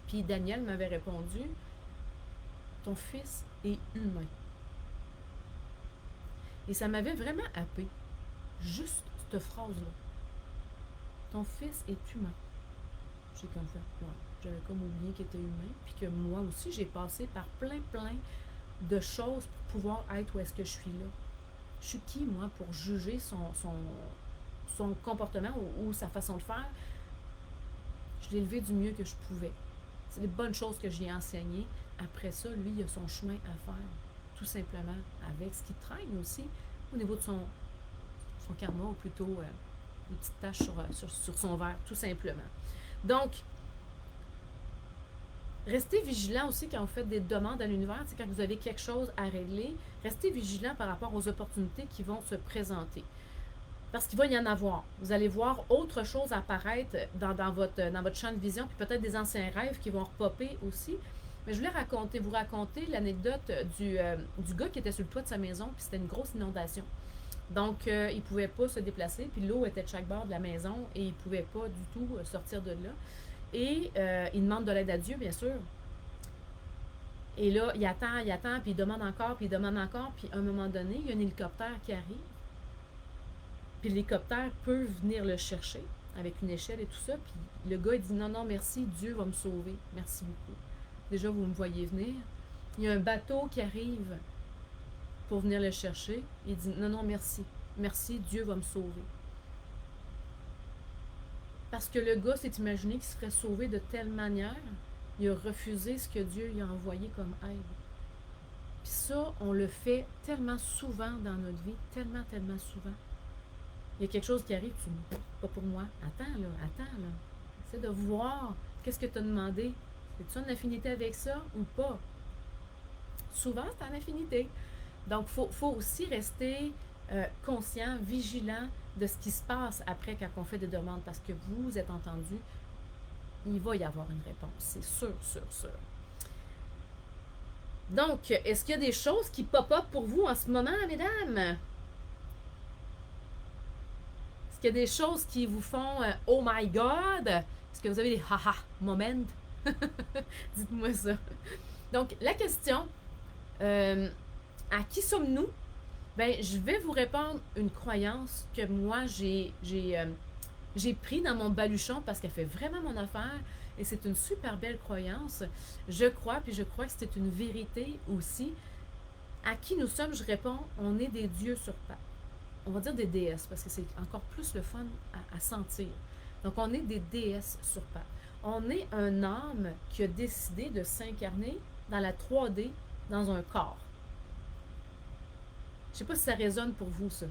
Puis Daniel m'avait répondu, ton fils est humain. Et ça m'avait vraiment happé. Juste cette phrase-là. Ton fils est humain. J'ai comme fait, ouais. J'avais comme oublié qu'il était humain. Puis que moi aussi, j'ai passé par plein de choses pour pouvoir être où est-ce que je suis là. Je suis qui, moi, pour juger son comportement ou sa façon de faire? Je l'ai élevé du mieux que je pouvais. C'est des bonnes choses que j'ai enseignées. Après ça, lui, il a son chemin à faire. Tout simplement. Avec ce qui traîne aussi au niveau de son karma, ou plutôt une petite tache sur son verre, tout simplement. Donc, restez vigilant aussi quand vous faites des demandes à l'univers, c'est quand vous avez quelque chose à régler, restez vigilant par rapport aux opportunités qui vont se présenter. Parce qu'il va y en avoir. Vous allez voir autre chose apparaître dans votre champ de vision, puis peut-être des anciens rêves qui vont repopper aussi. Mais je voulais vous raconter l'anecdote du gars qui était sur le toit de sa maison, puis c'était une grosse inondation. Donc, il ne pouvait pas se déplacer, puis l'eau était de chaque bord de la maison et il ne pouvait pas du tout sortir de là. Et il demande de l'aide à Dieu, bien sûr. Et là, il attend, puis il demande encore, puis à un moment donné, il y a un hélicoptère qui arrive. Puis l'hélicoptère peut venir le chercher avec une échelle et tout ça. Puis le gars, il dit non, merci, Dieu va me sauver. Merci beaucoup. Déjà, vous me voyez venir. Il y a un bateau qui arrive pour venir le chercher. Il dit non, merci. Merci, Dieu va me sauver. Parce que le gars s'est imaginé qu'il serait sauvé de telle manière, il a refusé ce que Dieu lui a envoyé comme aide. Puis ça, on le fait tellement souvent dans notre vie, tellement, tellement souvent. Il y a quelque chose qui arrive, tu dis, pas pour moi. Attends là. Essaie de voir qu'est-ce que tu as demandé. Es-tu en affinité avec ça ou pas? Souvent, c'est en affinité. Donc, faut aussi rester conscient, vigilant de ce qui se passe après quand on fait des demandes parce que vous êtes entendu, il va y avoir une réponse, c'est sûr, sûr, sûr. Donc, est-ce qu'il y a des choses qui pop-up pour vous en ce moment, mesdames? Est-ce qu'il y a des choses qui vous font oh my God? Est-ce que vous avez des haha moments? Dites-moi ça. Donc, la question, à qui sommes-nous? Ben, je vais vous répondre une croyance que moi, j'ai pris dans mon baluchon parce qu'elle fait vraiment mon affaire et c'est une super belle croyance. Je crois, puis je crois que c'est une vérité aussi. À qui nous sommes, je réponds, on est des dieux sur pattes. On va dire des déesses parce que c'est encore plus le fun à sentir. Donc, on est des déesses sur pattes. On est un âme qui a décidé de s'incarner dans la 3D, dans un corps. Je ne sais pas si ça résonne pour vous, ça.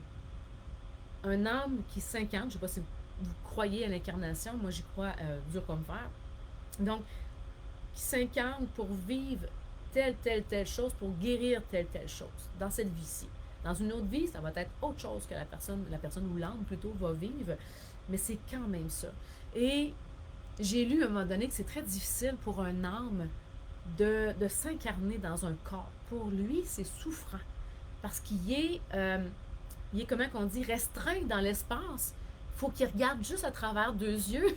Un âme qui s'incarne, je ne sais pas si vous croyez à l'incarnation, moi j'y crois dur comme fer. Donc, qui s'incarne pour vivre telle chose, pour guérir telle chose dans cette vie-ci. Dans une autre vie, ça va être autre chose que la personne ou l'âme plutôt va vivre, mais c'est quand même ça. Et j'ai lu à un moment donné que c'est très difficile pour un âme de s'incarner dans un corps. Pour lui, c'est souffrant parce qu'il est, comment on dit, restreint dans l'espace. Il faut qu'il regarde juste à travers 2 yeux.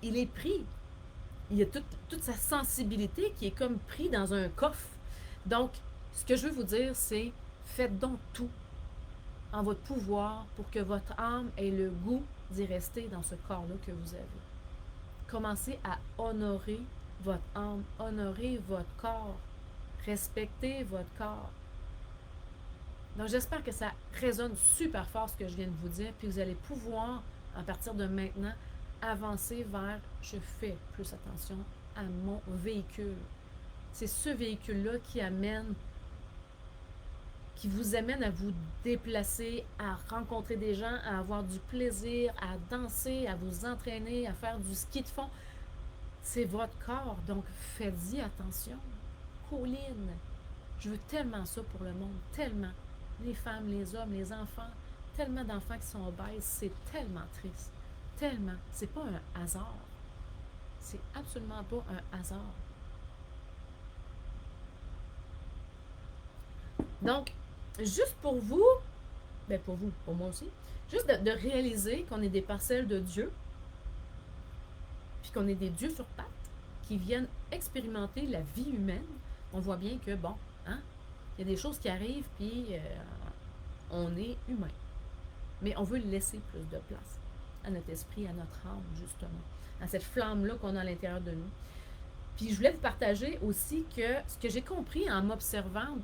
Il est pris. Il y a toute sa sensibilité qui est comme pris dans un coffre. Donc, ce que je veux vous dire, c'est faites donc tout en votre pouvoir pour que votre âme ait le goût d'y rester dans ce corps-là que vous avez. Commencez à honorer votre âme, honorer votre corps, respectez votre corps. Donc, j'espère que ça résonne super fort ce que je viens de vous dire, puis vous allez pouvoir, à partir de maintenant, avancer vers « je fais plus attention à mon véhicule ». C'est ce véhicule-là qui vous amène à vous déplacer, à rencontrer des gens, à avoir du plaisir, à danser, à vous entraîner, à faire du ski de fond. C'est votre corps, donc faites-y attention. Colline, je veux tellement ça pour le monde, tellement. Les femmes, les hommes, les enfants, tellement d'enfants qui sont obèses, c'est tellement triste. Tellement. C'est pas un hasard. C'est absolument pas un hasard. Donc, juste pour vous, pour moi aussi, juste de réaliser qu'on est des parcelles de Dieu, puis qu'on est des dieux sur pattes, qui viennent expérimenter la vie humaine. On voit bien que, bon, hein, il y a des choses qui arrivent, puis on est humain. Mais on veut laisser plus de place à notre esprit, à notre âme, justement, à cette flamme-là qu'on a à l'intérieur de nous. Puis je voulais vous partager aussi que ce que j'ai compris en m'observant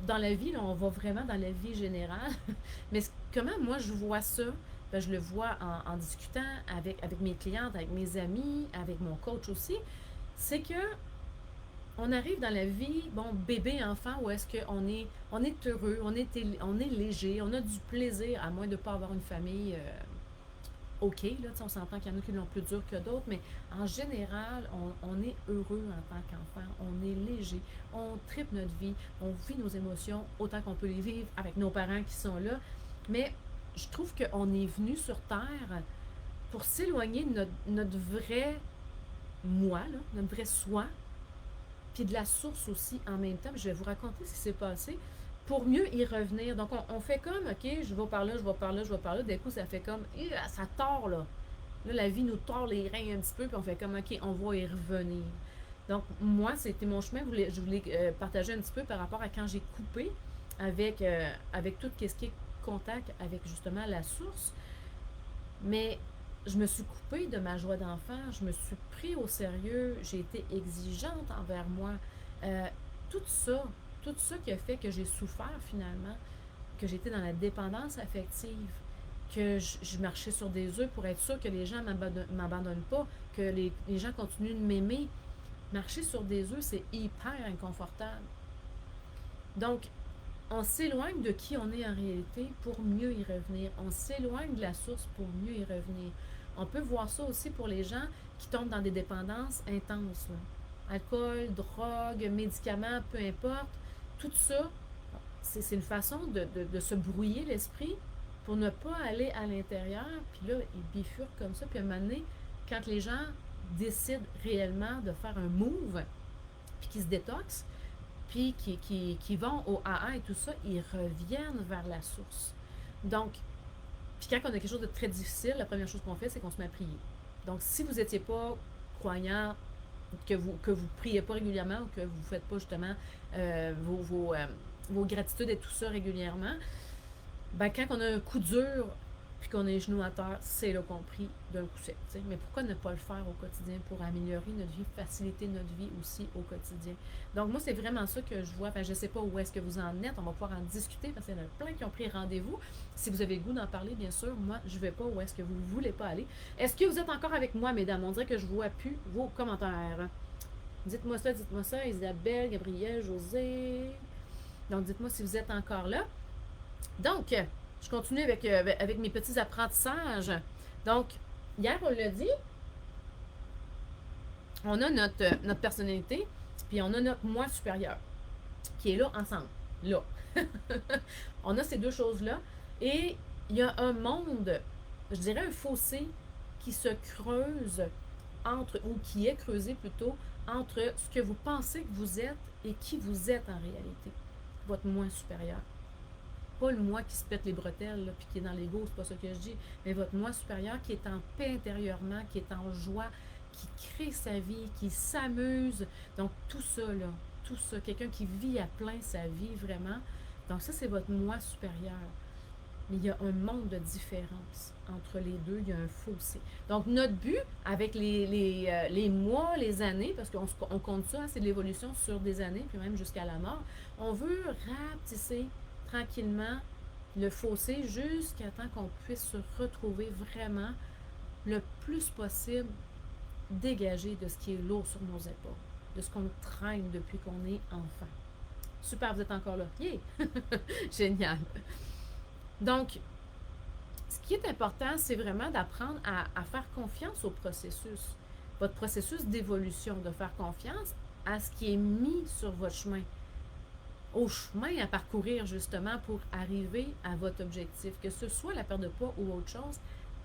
dans la vie, là, on va vraiment dans la vie générale, mais comment moi je vois ça, ben, je le vois en discutant avec mes clientes, avec mes amis, avec mon coach aussi, c'est que on arrive dans la vie, bon, bébé, enfant, où est-ce qu'on est, on est heureux, on est léger, on a du plaisir, à moins de ne pas avoir une famille OK, là, on s'entend qu'il y en a qui l'ont plus dur que d'autres, mais en général, on est heureux en tant qu'enfant, on est léger, on tripe notre vie, on vit nos émotions autant qu'on peut les vivre avec nos parents qui sont là, mais je trouve qu'on est venu sur Terre pour s'éloigner de notre vrai moi, là, notre vrai soi, puis de la source aussi en même temps. Je vais vous raconter ce qui s'est passé pour mieux y revenir. Donc, on fait comme, OK, je vais par là, je vais par là, je vais par là. D'un coup, ça fait comme, ça tord, là. Là, la vie nous tord les reins un petit peu, puis on fait comme, OK, on va y revenir. Donc, moi, c'était mon chemin. Je voulais partager un petit peu par rapport à quand j'ai coupé avec tout ce qui est contact avec, justement, la source. Mais je me suis coupée de ma joie d'enfant. Je me suis pris au sérieux. J'ai été exigeante envers moi. Tout ça qui a fait que j'ai souffert finalement, que j'étais dans la dépendance affective, que je marchais sur des œufs pour être sûre que les gens ne m'abandonnent pas, que les gens continuent de m'aimer. Marcher sur des œufs, c'est hyper inconfortable. Donc, on s'éloigne de qui on est en réalité pour mieux y revenir. On s'éloigne de la source pour mieux y revenir. On peut voir ça aussi pour les gens qui tombent dans des dépendances intenses, là. Alcool, drogue, médicaments, peu importe. Tout ça, c'est une façon de se brouiller l'esprit pour ne pas aller à l'intérieur. Puis là, ils bifurquent comme ça. Puis à un moment donné, quand les gens décident réellement de faire un move, puis qu'ils se détoxent, puis qui vont au AA et tout ça, ils reviennent vers la source. Donc, puis quand on a quelque chose de très difficile, la première chose qu'on fait, c'est qu'on se met à prier. Donc, si vous n'étiez pas croyant, que vous priez pas régulièrement ou que vous ne faites pas justement vos gratitudes et tout ça régulièrement, ben quand on a un coup dur puis qu'on est genoux à terre, c'est là qu'on prie d'un coup sec. T'sais. Mais pourquoi ne pas le faire au quotidien pour améliorer notre vie, faciliter notre vie aussi au quotidien? Donc moi, c'est vraiment ça que je vois. Enfin, je ne sais pas où est-ce que vous en êtes. On va pouvoir en discuter parce qu'il y en a plein qui ont pris rendez-vous. Si vous avez le goût d'en parler, bien sûr, moi, je ne vais pas où est-ce que vous ne voulez pas aller. Est-ce que vous êtes encore avec moi, mesdames? On dirait que je ne vois plus vos commentaires. Dites-moi ça, Isabelle, Gabrielle, José. Donc, dites-moi si vous êtes encore là. Donc, je continue avec mes petits apprentissages. Donc, hier, on l'a dit, on a notre personnalité, puis on a notre moi supérieur, qui est là ensemble. Là. On a ces deux choses-là. Et il y a un monde, je dirais un fossé, qui se creuse entre, ou qui est creusé plutôt, entre ce que vous pensez que vous êtes et qui vous êtes en réalité. Votre moi supérieur. Pas le moi qui se pète les bretelles, là, puis qui est dans l'ego, c'est pas ça que je dis, mais votre moi supérieur qui est en paix intérieurement, qui est en joie, qui crée sa vie, qui s'amuse. Donc, tout ça, là, tout ça, quelqu'un qui vit à plein sa vie, vraiment. Donc, ça, c'est votre moi supérieur. Mais il y a un monde de différence entre les deux, il y a un fossé. Donc, notre but, avec les mois, les années, parce qu'on compte ça, hein, c'est de l'évolution sur des années, puis même jusqu'à la mort, on veut rapetisser tranquillement le fossé jusqu'à temps qu'on puisse se retrouver vraiment le plus possible dégagé de ce qui est lourd sur nos épaules, de ce qu'on traîne depuis qu'on est enfant. Super, vous êtes encore là. Yeah! Génial! Donc, ce qui est important, c'est vraiment d'apprendre à faire confiance au processus, votre processus d'évolution, de faire confiance à ce qui est mis sur votre chemin, au chemin à parcourir justement pour arriver à votre objectif, que ce soit la perte de poids ou autre chose,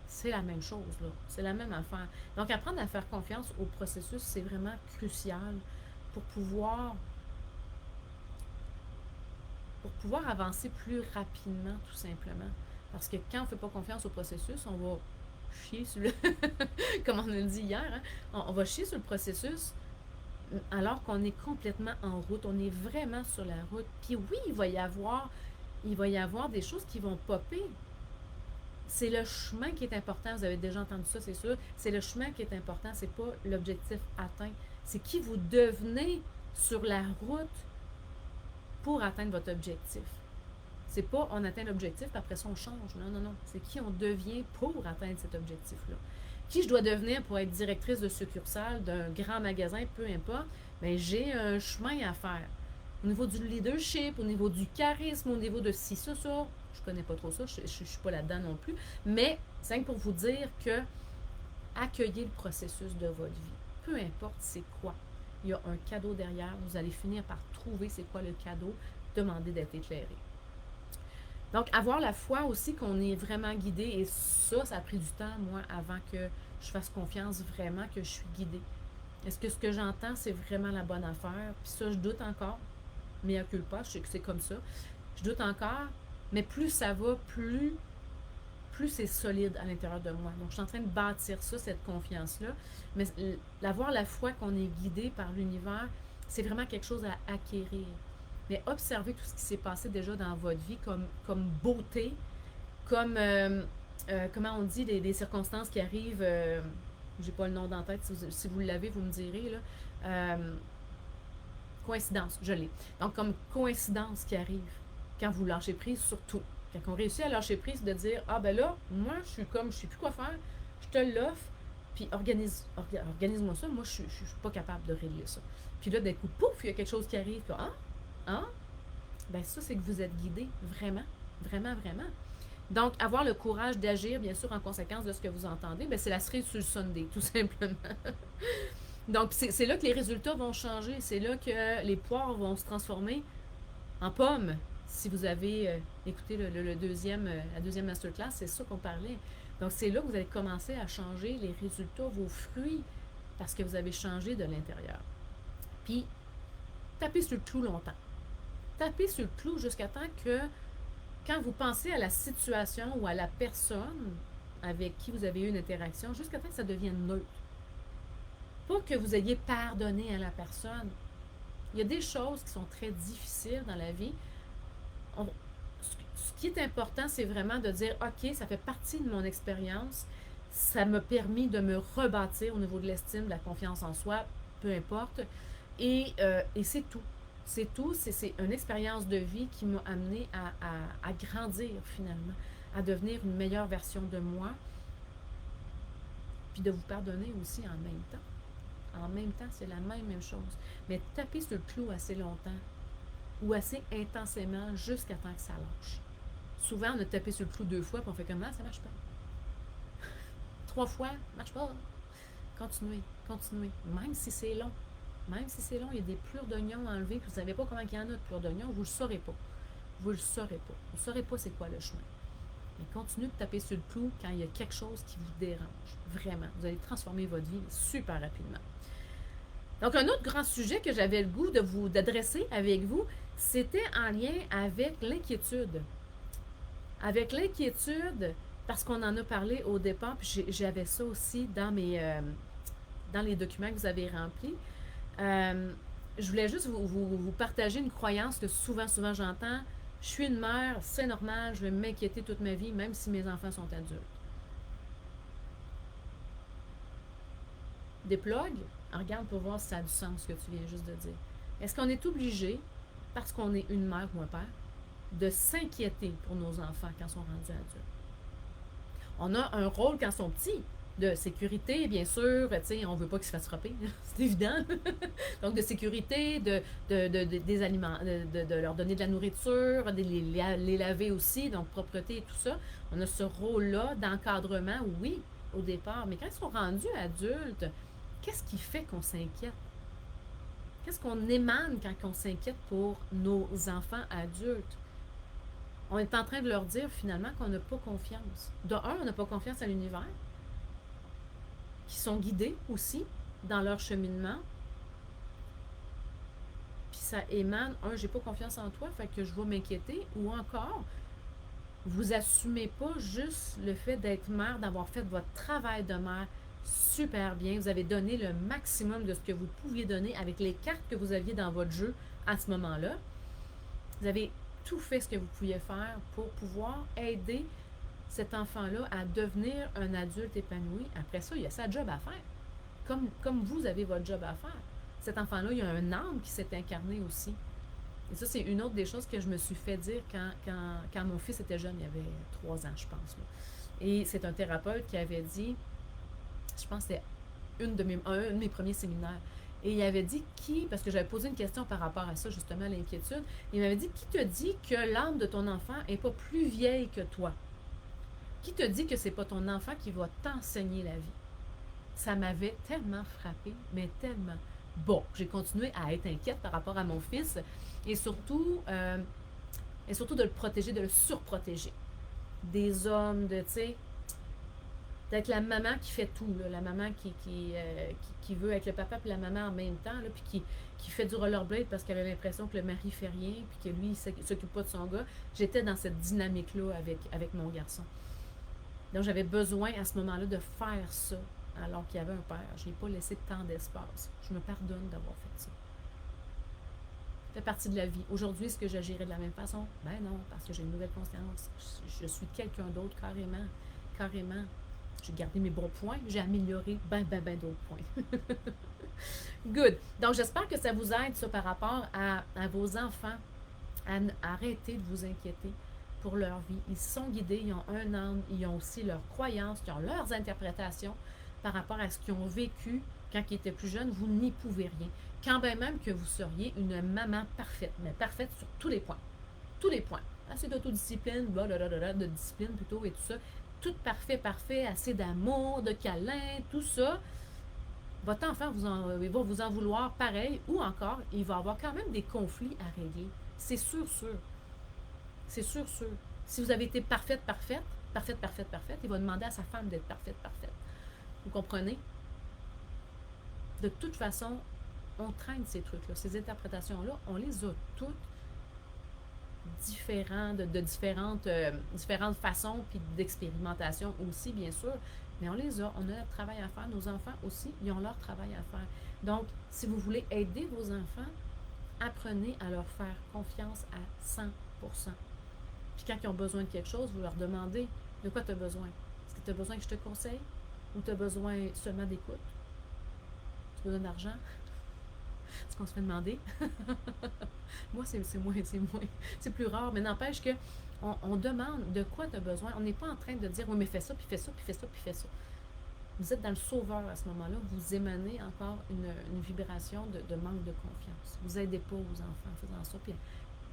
c'est la même chose, là. C'est la même affaire. Donc, apprendre à faire confiance au processus, c'est vraiment crucial pour pouvoir avancer plus rapidement, tout simplement. Parce que quand on ne fait pas confiance au processus, on va chier sur le... comme on a dit hier, hein? On va chier sur le processus alors qu'on est complètement en route. On est vraiment sur la route. Puis oui, il va y avoir des choses qui vont popper. C'est le chemin qui est important. Vous avez déjà entendu ça, c'est sûr. C'est le chemin qui est important. C'est pas l'objectif atteint. C'est qui vous devenez sur la route pour atteindre votre objectif. C'est pas on atteint l'objectif, puis après ça on change. Non, non, non. C'est qui on devient pour atteindre cet objectif-là. Qui je dois devenir pour être directrice de succursale d'un grand magasin, peu importe, bien, j'ai un chemin à faire. Au niveau du leadership, au niveau du charisme, au niveau de ci, ça, je connais pas trop ça, je suis pas là-dedans non plus, mais c'est pour vous dire que accueillez le processus de votre vie. Peu importe c'est quoi. Il y a un cadeau derrière, vous allez finir par trouver c'est quoi le cadeau, demandez d'être éclairé. Donc, avoir la foi aussi qu'on est vraiment guidé, et ça a pris du temps, moi, avant que je fasse confiance vraiment que je suis guidée. Est-ce que ce que j'entends, c'est vraiment la bonne affaire? Puis ça, je doute encore. Mea culpa, je sais que c'est comme ça. Je doute encore, mais plus ça va, plus c'est solide à l'intérieur de moi. Donc, je suis en train de bâtir ça, cette confiance-là. Mais avoir la foi qu'on est guidé par l'univers, c'est vraiment quelque chose à acquérir. Mais observez tout ce qui s'est passé déjà dans votre vie comme beauté, comme, comment on dit, des circonstances qui arrivent, j'ai pas le nom dans la tête, si vous l'avez, vous me direz, là. Coïncidence, je l'ai. Donc, comme coïncidence qui arrive quand vous lâchez prise, surtout. Quand on réussit à lâcher prise, de dire, ah ben là, moi, je suis comme, je sais plus quoi faire, je te l'offre, Puis organise-moi ça. Moi, je suis pas capable de régler ça. Puis là, d'un coup, pouf, il y a quelque chose qui arrive. Puis, ben ça, c'est que vous êtes guidé. Vraiment, vraiment, vraiment. Donc, avoir le courage d'agir, bien sûr, en conséquence de ce que vous entendez, ben c'est la cerise sur le sundae, tout simplement. Donc, c'est là que les résultats vont changer. C'est là que les poires vont se transformer en pommes. Si vous avez écouté la deuxième masterclass, c'est ça qu'on parlait. Donc, c'est là que vous allez commencer à changer les résultats, vos fruits, parce que vous avez changé de l'intérieur. Puis, tapez sur le clou longtemps. Tapez sur le clou jusqu'à temps que, quand vous pensez à la situation ou à la personne avec qui vous avez eu une interaction, jusqu'à temps que ça devienne neutre. Pas que vous ayez pardonné à la personne. Il y a des choses qui sont très difficiles dans la vie. Ce qui est important, c'est vraiment de dire, OK, ça fait partie de mon expérience. Ça m'a permis de me rebâtir au niveau de l'estime, de la confiance en soi, peu importe. Et c'est tout. C'est tout. C'est une expérience de vie qui m'a amené à grandir finalement, à devenir une meilleure version de moi, puis de vous pardonner aussi en même temps. En même temps, c'est la même chose. Mais tapez sur le clou assez longtemps ou assez intensément jusqu'à temps que ça lâche. Souvent, on a tapé sur le clou 2 fois, puis on fait comme, ça marche pas. 3 fois, ça marche pas. Continuez, continuez. Même si c'est long. Même si c'est long, il y a des plures d'oignons à enlever, puis vous ne savez pas comment il y en a de plures d'oignons, vous ne le saurez pas. Vous ne le saurez pas. Vous ne saurez pas c'est quoi le chemin. Mais continuez de taper sur le clou quand il y a quelque chose qui vous dérange. Vraiment. Vous allez transformer votre vie super rapidement. Donc, un autre grand sujet que j'avais le goût d'adresser avec vous, c'était en lien avec l'inquiétude. Avec l'inquiétude, parce qu'on en a parlé au départ, puis j'avais ça aussi dans les documents que vous avez remplis. Je voulais juste vous partager une croyance que souvent j'entends. Je suis une mère, c'est normal, je vais m'inquiéter toute ma vie, même si mes enfants sont adultes. Déplogue, regarde pour voir si ça a du sens ce que tu viens juste de dire. Est-ce qu'on est obligé, parce qu'on est une mère ou un père, de s'inquiéter pour nos enfants quand ils sont rendus adultes? On a un rôle quand ils sont petits, de sécurité, bien sûr, on ne veut pas qu'ils se fassent frapper, c'est évident. Donc, de sécurité, des aliments, de leur donner de la nourriture, de les laver aussi, donc propreté et tout ça. On a ce rôle-là d'encadrement, oui, au départ. Mais quand ils sont rendus adultes, qu'est-ce qui fait qu'on s'inquiète? Qu'est-ce qu'on émane quand on s'inquiète pour nos enfants adultes? On est en train de leur dire finalement qu'on n'a pas confiance. De un, on n'a pas confiance à l'univers, qui sont guidés aussi dans leur cheminement. Puis ça émane, j'ai pas confiance en toi, fait que je vais m'inquiéter. Ou encore, vous assumez pas juste le fait d'être mère, d'avoir fait votre travail de mère super bien. Vous avez donné le maximum de ce que vous pouviez donner avec les cartes que vous aviez dans votre jeu à ce moment-là. Vous avez tout fait ce que vous pouviez faire pour pouvoir aider cet enfant-là à devenir un adulte épanoui. Après ça, il y a sa job à faire. Comme vous avez votre job à faire. Cet enfant-là, il y a un âme qui s'est incarné aussi. Et ça, c'est une autre des choses que je me suis fait dire quand mon fils était jeune. Il avait 3 ans, je pense. Là. Et c'est un thérapeute qui avait dit, je pense que c'était un de mes premiers séminaires, et il avait dit parce que j'avais posé une question par rapport à ça, justement, à l'inquiétude, il m'avait dit, qui te dit que l'âme de ton enfant n'est pas plus vieille que toi? Qui te dit que c'est pas ton enfant qui va t'enseigner la vie? Ça m'avait tellement frappée, mais tellement. Bon, j'ai continué à être inquiète par rapport à mon fils et surtout de le protéger, de le surprotéger. Des hommes, d'être la maman qui fait tout, là, la maman qui veut être le papa et la maman en même temps, là, puis qui fait du rollerblade parce qu'elle a l'impression que le mari fait rien, puis que lui, il s'occupe pas de son gars. J'étais dans cette dynamique-là avec mon garçon. Donc, j'avais besoin à ce moment-là de faire ça, alors qu'il y avait un père. Je n'ai pas laissé tant d'espace. Je me pardonne d'avoir fait ça. Ça fait partie de la vie. Aujourd'hui, est-ce que j'agirais de la même façon? Ben non, parce que j'ai une nouvelle conscience. Je suis quelqu'un d'autre, carrément. Carrément. J'ai gardé mes bons points, j'ai amélioré ben d'autres points. Good. Donc, j'espère que ça vous aide, ça, par rapport à vos enfants, à arrêter de vous inquiéter pour leur vie. Ils sont guidés, ils ont un âme, ils ont aussi leurs croyances, ils ont leurs interprétations, par rapport à ce qu'ils ont vécu quand ils étaient plus jeunes, vous n'y pouvez rien. Quand bien même que vous seriez une maman parfaite, mais parfaite sur tous les points. Tous les points. Assez d'autodiscipline, de discipline plutôt et tout ça. Tout parfait, parfait, assez d'amour, de câlin, tout ça. Votre enfant il va vous en vouloir pareil, ou encore, il va avoir quand même des conflits à régler. C'est sûr, sûr. C'est sûr, sûr. Si vous avez été parfaite, parfaite, parfaite, parfaite, parfaite, il va demander à sa femme d'être parfaite, parfaite. Vous comprenez? De toute façon, on traîne ces trucs-là, ces interprétations-là, on les a toutes différentes, de différentes façons, puis d'expérimentation aussi, bien sûr, mais on les a, on a notre travail à faire, nos enfants aussi, ils ont leur travail à faire. Donc, si vous voulez aider vos enfants, apprenez à leur faire confiance à 100%. Puis quand ils ont besoin de quelque chose, vous leur demandez de quoi tu as besoin. Est-ce que tu as besoin que je te conseille ou tu as besoin seulement d'écoute? Tu as besoin d'argent? C'est ce qu'on se fait demander. Moi, c'est plus rare, mais n'empêche que on demande de quoi tu as besoin. On n'est pas en train de dire oui, mais fais ça, puis fais ça, puis fais ça, puis fais ça. Vous êtes dans le sauveur à ce moment-là. Vous émanez encore une vibration de manque de confiance. Vous n'aidez pas vos enfants en faisant ça, puis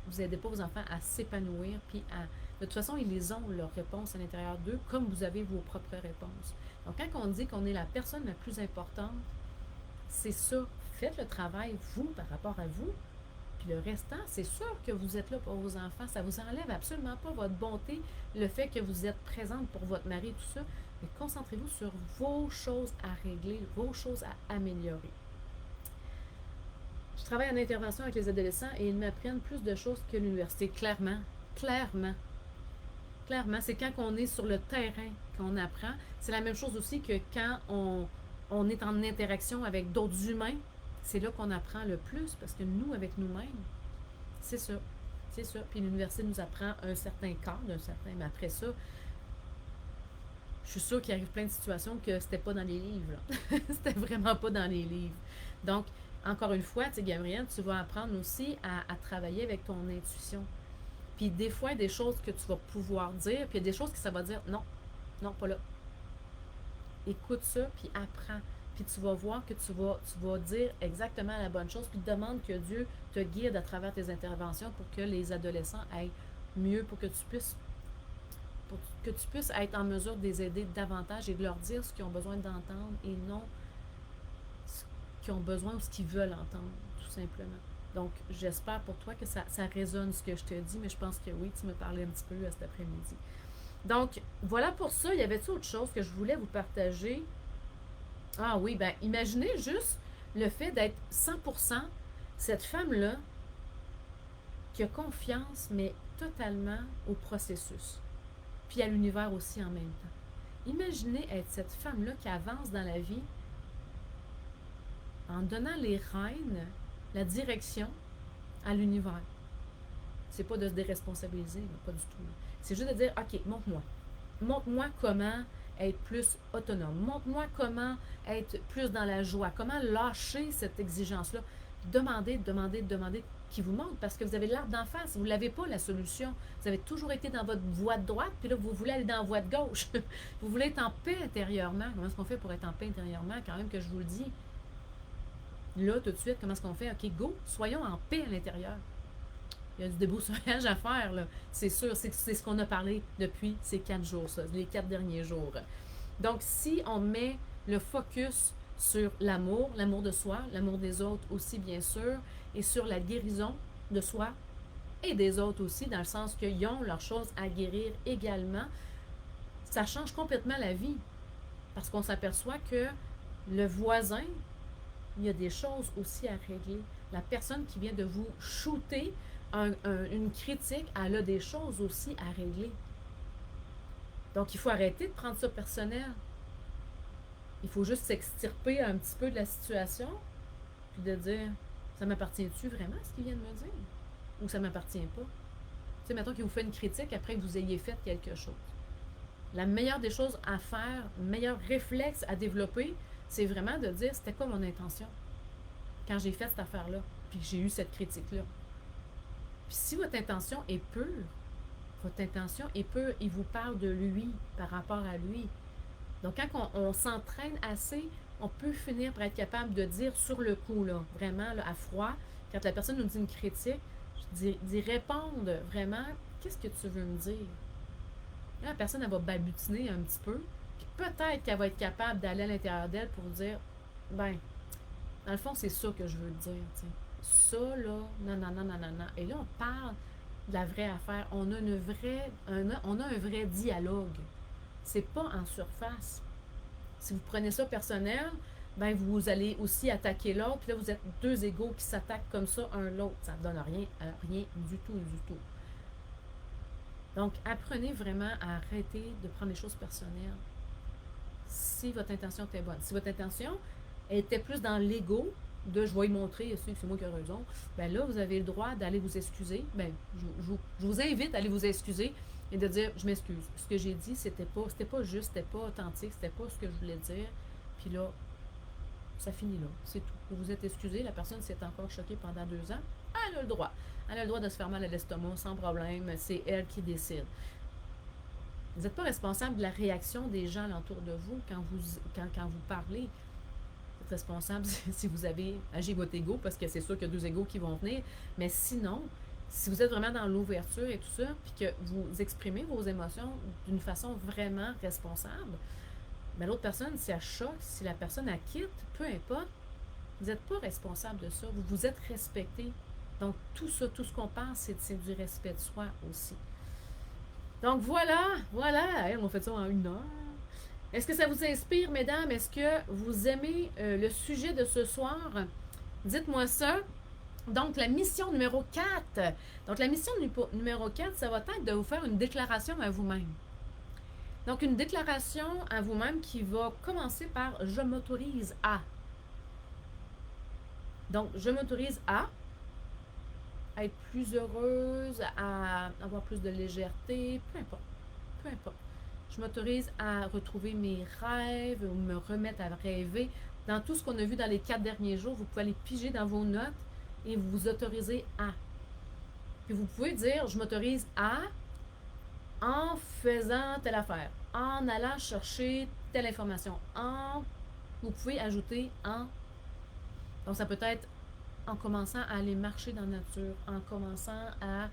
vous n'aidez pas vos enfants à s'épanouir, puis à... De toute façon, ils ont leurs réponses à l'intérieur d'eux, comme vous avez vos propres réponses. Donc, quand on dit qu'on est la personne la plus importante, c'est ça. Faites le travail, vous, par rapport à vous. Puis le restant, c'est sûr que vous êtes là pour vos enfants. Ça ne vous enlève absolument pas votre bonté, le fait que vous êtes présente pour votre mari, tout ça. Mais concentrez-vous sur vos choses à régler, vos choses à améliorer. Je travaille en intervention avec les adolescents et ils m'apprennent plus de choses que l'université. Clairement. Clairement. Clairement. C'est quand on est sur le terrain qu'on apprend. C'est la même chose aussi que quand on est en interaction avec d'autres humains. C'est là qu'on apprend le plus, parce que nous, avec nous-mêmes, c'est ça. C'est ça. Puis l'université nous apprend un certain cadre, mais après ça, je suis sûre qu'il arrive plein de situations que c'était pas dans les livres. C'était vraiment pas dans les livres. Donc, encore une fois, tu sais, Gabrielle, tu vas apprendre aussi à travailler avec ton intuition. Puis des fois, il y a des choses que tu vas pouvoir dire, puis il y a des choses que ça va dire non, non, pas là. Écoute ça, puis apprends. Puis tu vas voir que tu vas dire exactement la bonne chose, puis demande que Dieu te guide à travers tes interventions pour que les adolescents aillent mieux, pour que tu puisses être en mesure de les aider davantage et de leur dire ce qu'ils ont besoin d'entendre et non ce qu'ils ont besoin ou ce qu'ils veulent entendre, tout simplement. Donc, j'espère pour toi que ça résonne ce que je te dis, mais je pense que oui, tu me parlais un petit peu cet après-midi. Donc, voilà pour ça. Il y avait-il autre chose que je voulais vous partager? Ah oui, ben imaginez juste le fait d'être 100% cette femme-là qui a confiance, mais totalement au processus, puis à l'univers aussi en même temps. Imaginez être cette femme-là qui avance dans la vie en donnant les rênes, la direction à l'univers. C'est pas de se déresponsabiliser, pas du tout. C'est juste de dire, OK, montre-moi. Montre-moi comment être plus autonome. Montre-moi comment être plus dans la joie. Comment lâcher cette exigence-là. Demandez qui vous montre, parce que vous avez l'arbre d'en face. Vous ne l'avez pas, la solution. Vous avez toujours été dans votre voie de droite, puis là, vous voulez aller dans la voie de gauche. Vous voulez être en paix intérieurement. Comment est-ce qu'on fait pour être en paix intérieurement, quand même que je vous le dis? Là, tout de suite, comment est-ce qu'on fait? OK, go, soyons en paix à l'intérieur. Il y a du débroussaillage à faire, là. C'est sûr, c'est ce qu'on a parlé depuis ces 4 jours, ça, les 4 derniers jours. Donc, si on met le focus sur l'amour de soi, l'amour des autres aussi, bien sûr, et sur la guérison de soi et des autres aussi, dans le sens qu'ils ont leurs choses à guérir également, ça change complètement la vie. Parce qu'on s'aperçoit que le voisin, il y a des choses aussi à régler. La personne qui vient de vous shooter une critique, elle a des choses aussi à régler. Donc, il faut arrêter de prendre ça personnel. Il faut juste s'extirper un petit peu de la situation, puis de dire, ça m'appartient-tu vraiment, ce qu'il vient de me dire? Ou ça m'appartient pas? Tu sais, mettons qu'il vous fait une critique après que vous ayez fait quelque chose. La meilleure des choses à faire, le meilleur réflexe à développer, c'est vraiment de dire, c'était quoi mon intention quand j'ai fait cette affaire-là, puis que j'ai eu cette critique-là. Puis si votre intention est pure, il vous parle de lui par rapport à lui, Donc, quand on s'entraîne assez, on peut finir par être capable de dire sur le coup, là, vraiment là, à froid, quand la personne nous dit une critique, d'y répondre vraiment, qu'est-ce que tu veux me dire? Là, la personne, elle va babutiner un petit peu, puis peut-être qu'elle va être capable d'aller à l'intérieur d'elle pour dire, ben, dans le fond, c'est ça que je veux te dire, tu sais. Ça, là, non, non, non, non, non, non. Et là, on parle de la vraie affaire. On a un vrai dialogue. C'est pas en surface. Si vous prenez ça personnel, ben vous allez aussi attaquer l'autre, puis là, vous êtes deux égaux qui s'attaquent comme ça un l'autre. Ça ne donne rien, rien du tout, du tout. Donc, apprenez vraiment à arrêter de prendre les choses personnelles si votre intention était bonne. Si votre intention était plus dans l'ego, de je vais y montrer, c'est moi qui ai raison, ben là, vous avez le droit d'aller vous excuser. Ben, je vous invite à aller vous excuser et de dire je m'excuse. Ce que j'ai dit, c'était pas juste, c'était pas authentique, c'était pas ce que je voulais dire. Puis là, ça finit là. C'est tout. Vous vous êtes excusé, la personne s'est encore choquée pendant 2 ans. Elle a le droit. Elle a le droit de se faire mal à l'estomac sans problème. C'est elle qui décide. Vous n'êtes pas responsable de la réaction des gens alentour de vous quand vous parlez. Vous êtes responsable si vous avez agi votre ego, parce que c'est sûr qu'il y a 2 égos qui vont venir. Mais sinon, si vous êtes vraiment dans l'ouverture et tout ça, puis que vous exprimez vos émotions d'une façon vraiment responsable, mais l'autre personne, si elle choque, si la personne elle quitte, peu importe, vous n'êtes pas responsable de ça. Vous vous êtes respecté. Donc, tout ça, tout ce qu'on pense, c'est du respect de soi aussi. Donc, voilà. Hey, on fait ça en 1 heure. Est-ce que ça vous inspire, mesdames? Est-ce que vous aimez le sujet de ce soir? Dites-moi ça. Donc, la mission numéro 4. Donc, la mission numéro 4, ça va être de vous faire une déclaration à vous-même. Donc, une déclaration à vous-même qui va commencer par « Je m'autorise à ». Donc, je m'autorise à être plus heureuse, à avoir plus de légèreté, peu importe. Peu importe. Je m'autorise à retrouver mes rêves ou me remettre à rêver. Dans tout ce qu'on a vu dans les 4 derniers jours, vous pouvez aller piger dans vos notes et vous autoriser à. Puis vous pouvez dire, je m'autorise à en faisant telle affaire, en allant chercher telle information, vous pouvez ajouter en. Donc ça peut être en commençant à aller marcher dans la nature, en commençant à,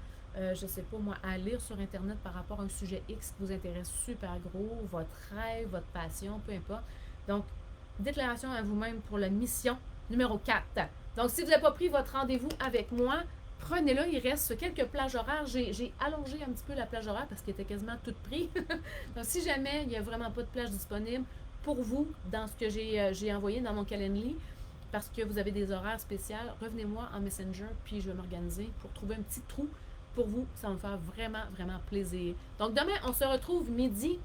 je sais pas moi, à lire sur Internet par rapport à un sujet X qui vous intéresse super gros, votre rêve, votre passion, peu importe. Donc, déclaration à vous-même pour la mission numéro 4. Donc, si vous n'avez pas pris votre rendez-vous avec moi, prenez-le, il reste quelques plages horaires. J'ai allongé un petit peu la plage horaire parce qu'elle était quasiment toute prise. Donc, si jamais il n'y a vraiment pas de plage disponible pour vous dans ce que j'ai envoyé dans mon calendrier, parce que vous avez des horaires spéciaux, revenez-moi en Messenger, puis je vais m'organiser pour trouver un petit trou pour vous. Ça va me faire vraiment, vraiment plaisir. Donc, demain, on se retrouve midi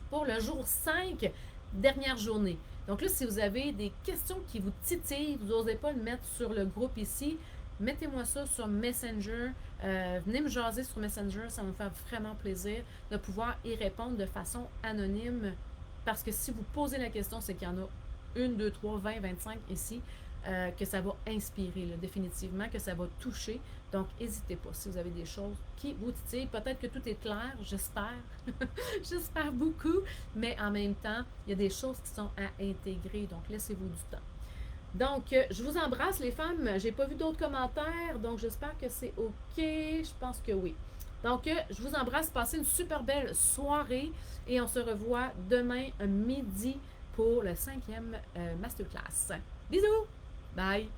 pour le jour 5, dernière journée. Donc là, si vous avez des questions qui vous titillent, vous n'osez pas le mettre sur le groupe ici, mettez-moi ça sur Messenger. Venez me jaser sur Messenger, ça va me faire vraiment plaisir de pouvoir y répondre de façon anonyme. Parce que si vous posez la question, c'est qu'il y en a 1, 2, 3, 20, 25 ici, que ça va inspirer, là, définitivement, que ça va toucher. Donc, n'hésitez pas si vous avez des choses qui vous titillent. Peut-être que tout est clair, j'espère. J'espère beaucoup. Mais en même temps, il y a des choses qui sont à intégrer. Donc, laissez-vous du temps. Donc, je vous embrasse, les femmes. J'ai pas vu d'autres commentaires. Donc, j'espère que c'est OK. Je pense que oui. Donc, je vous embrasse. Passez une super belle soirée. Et on se revoit demain midi pour le 5e masterclass. Bisous! Bye!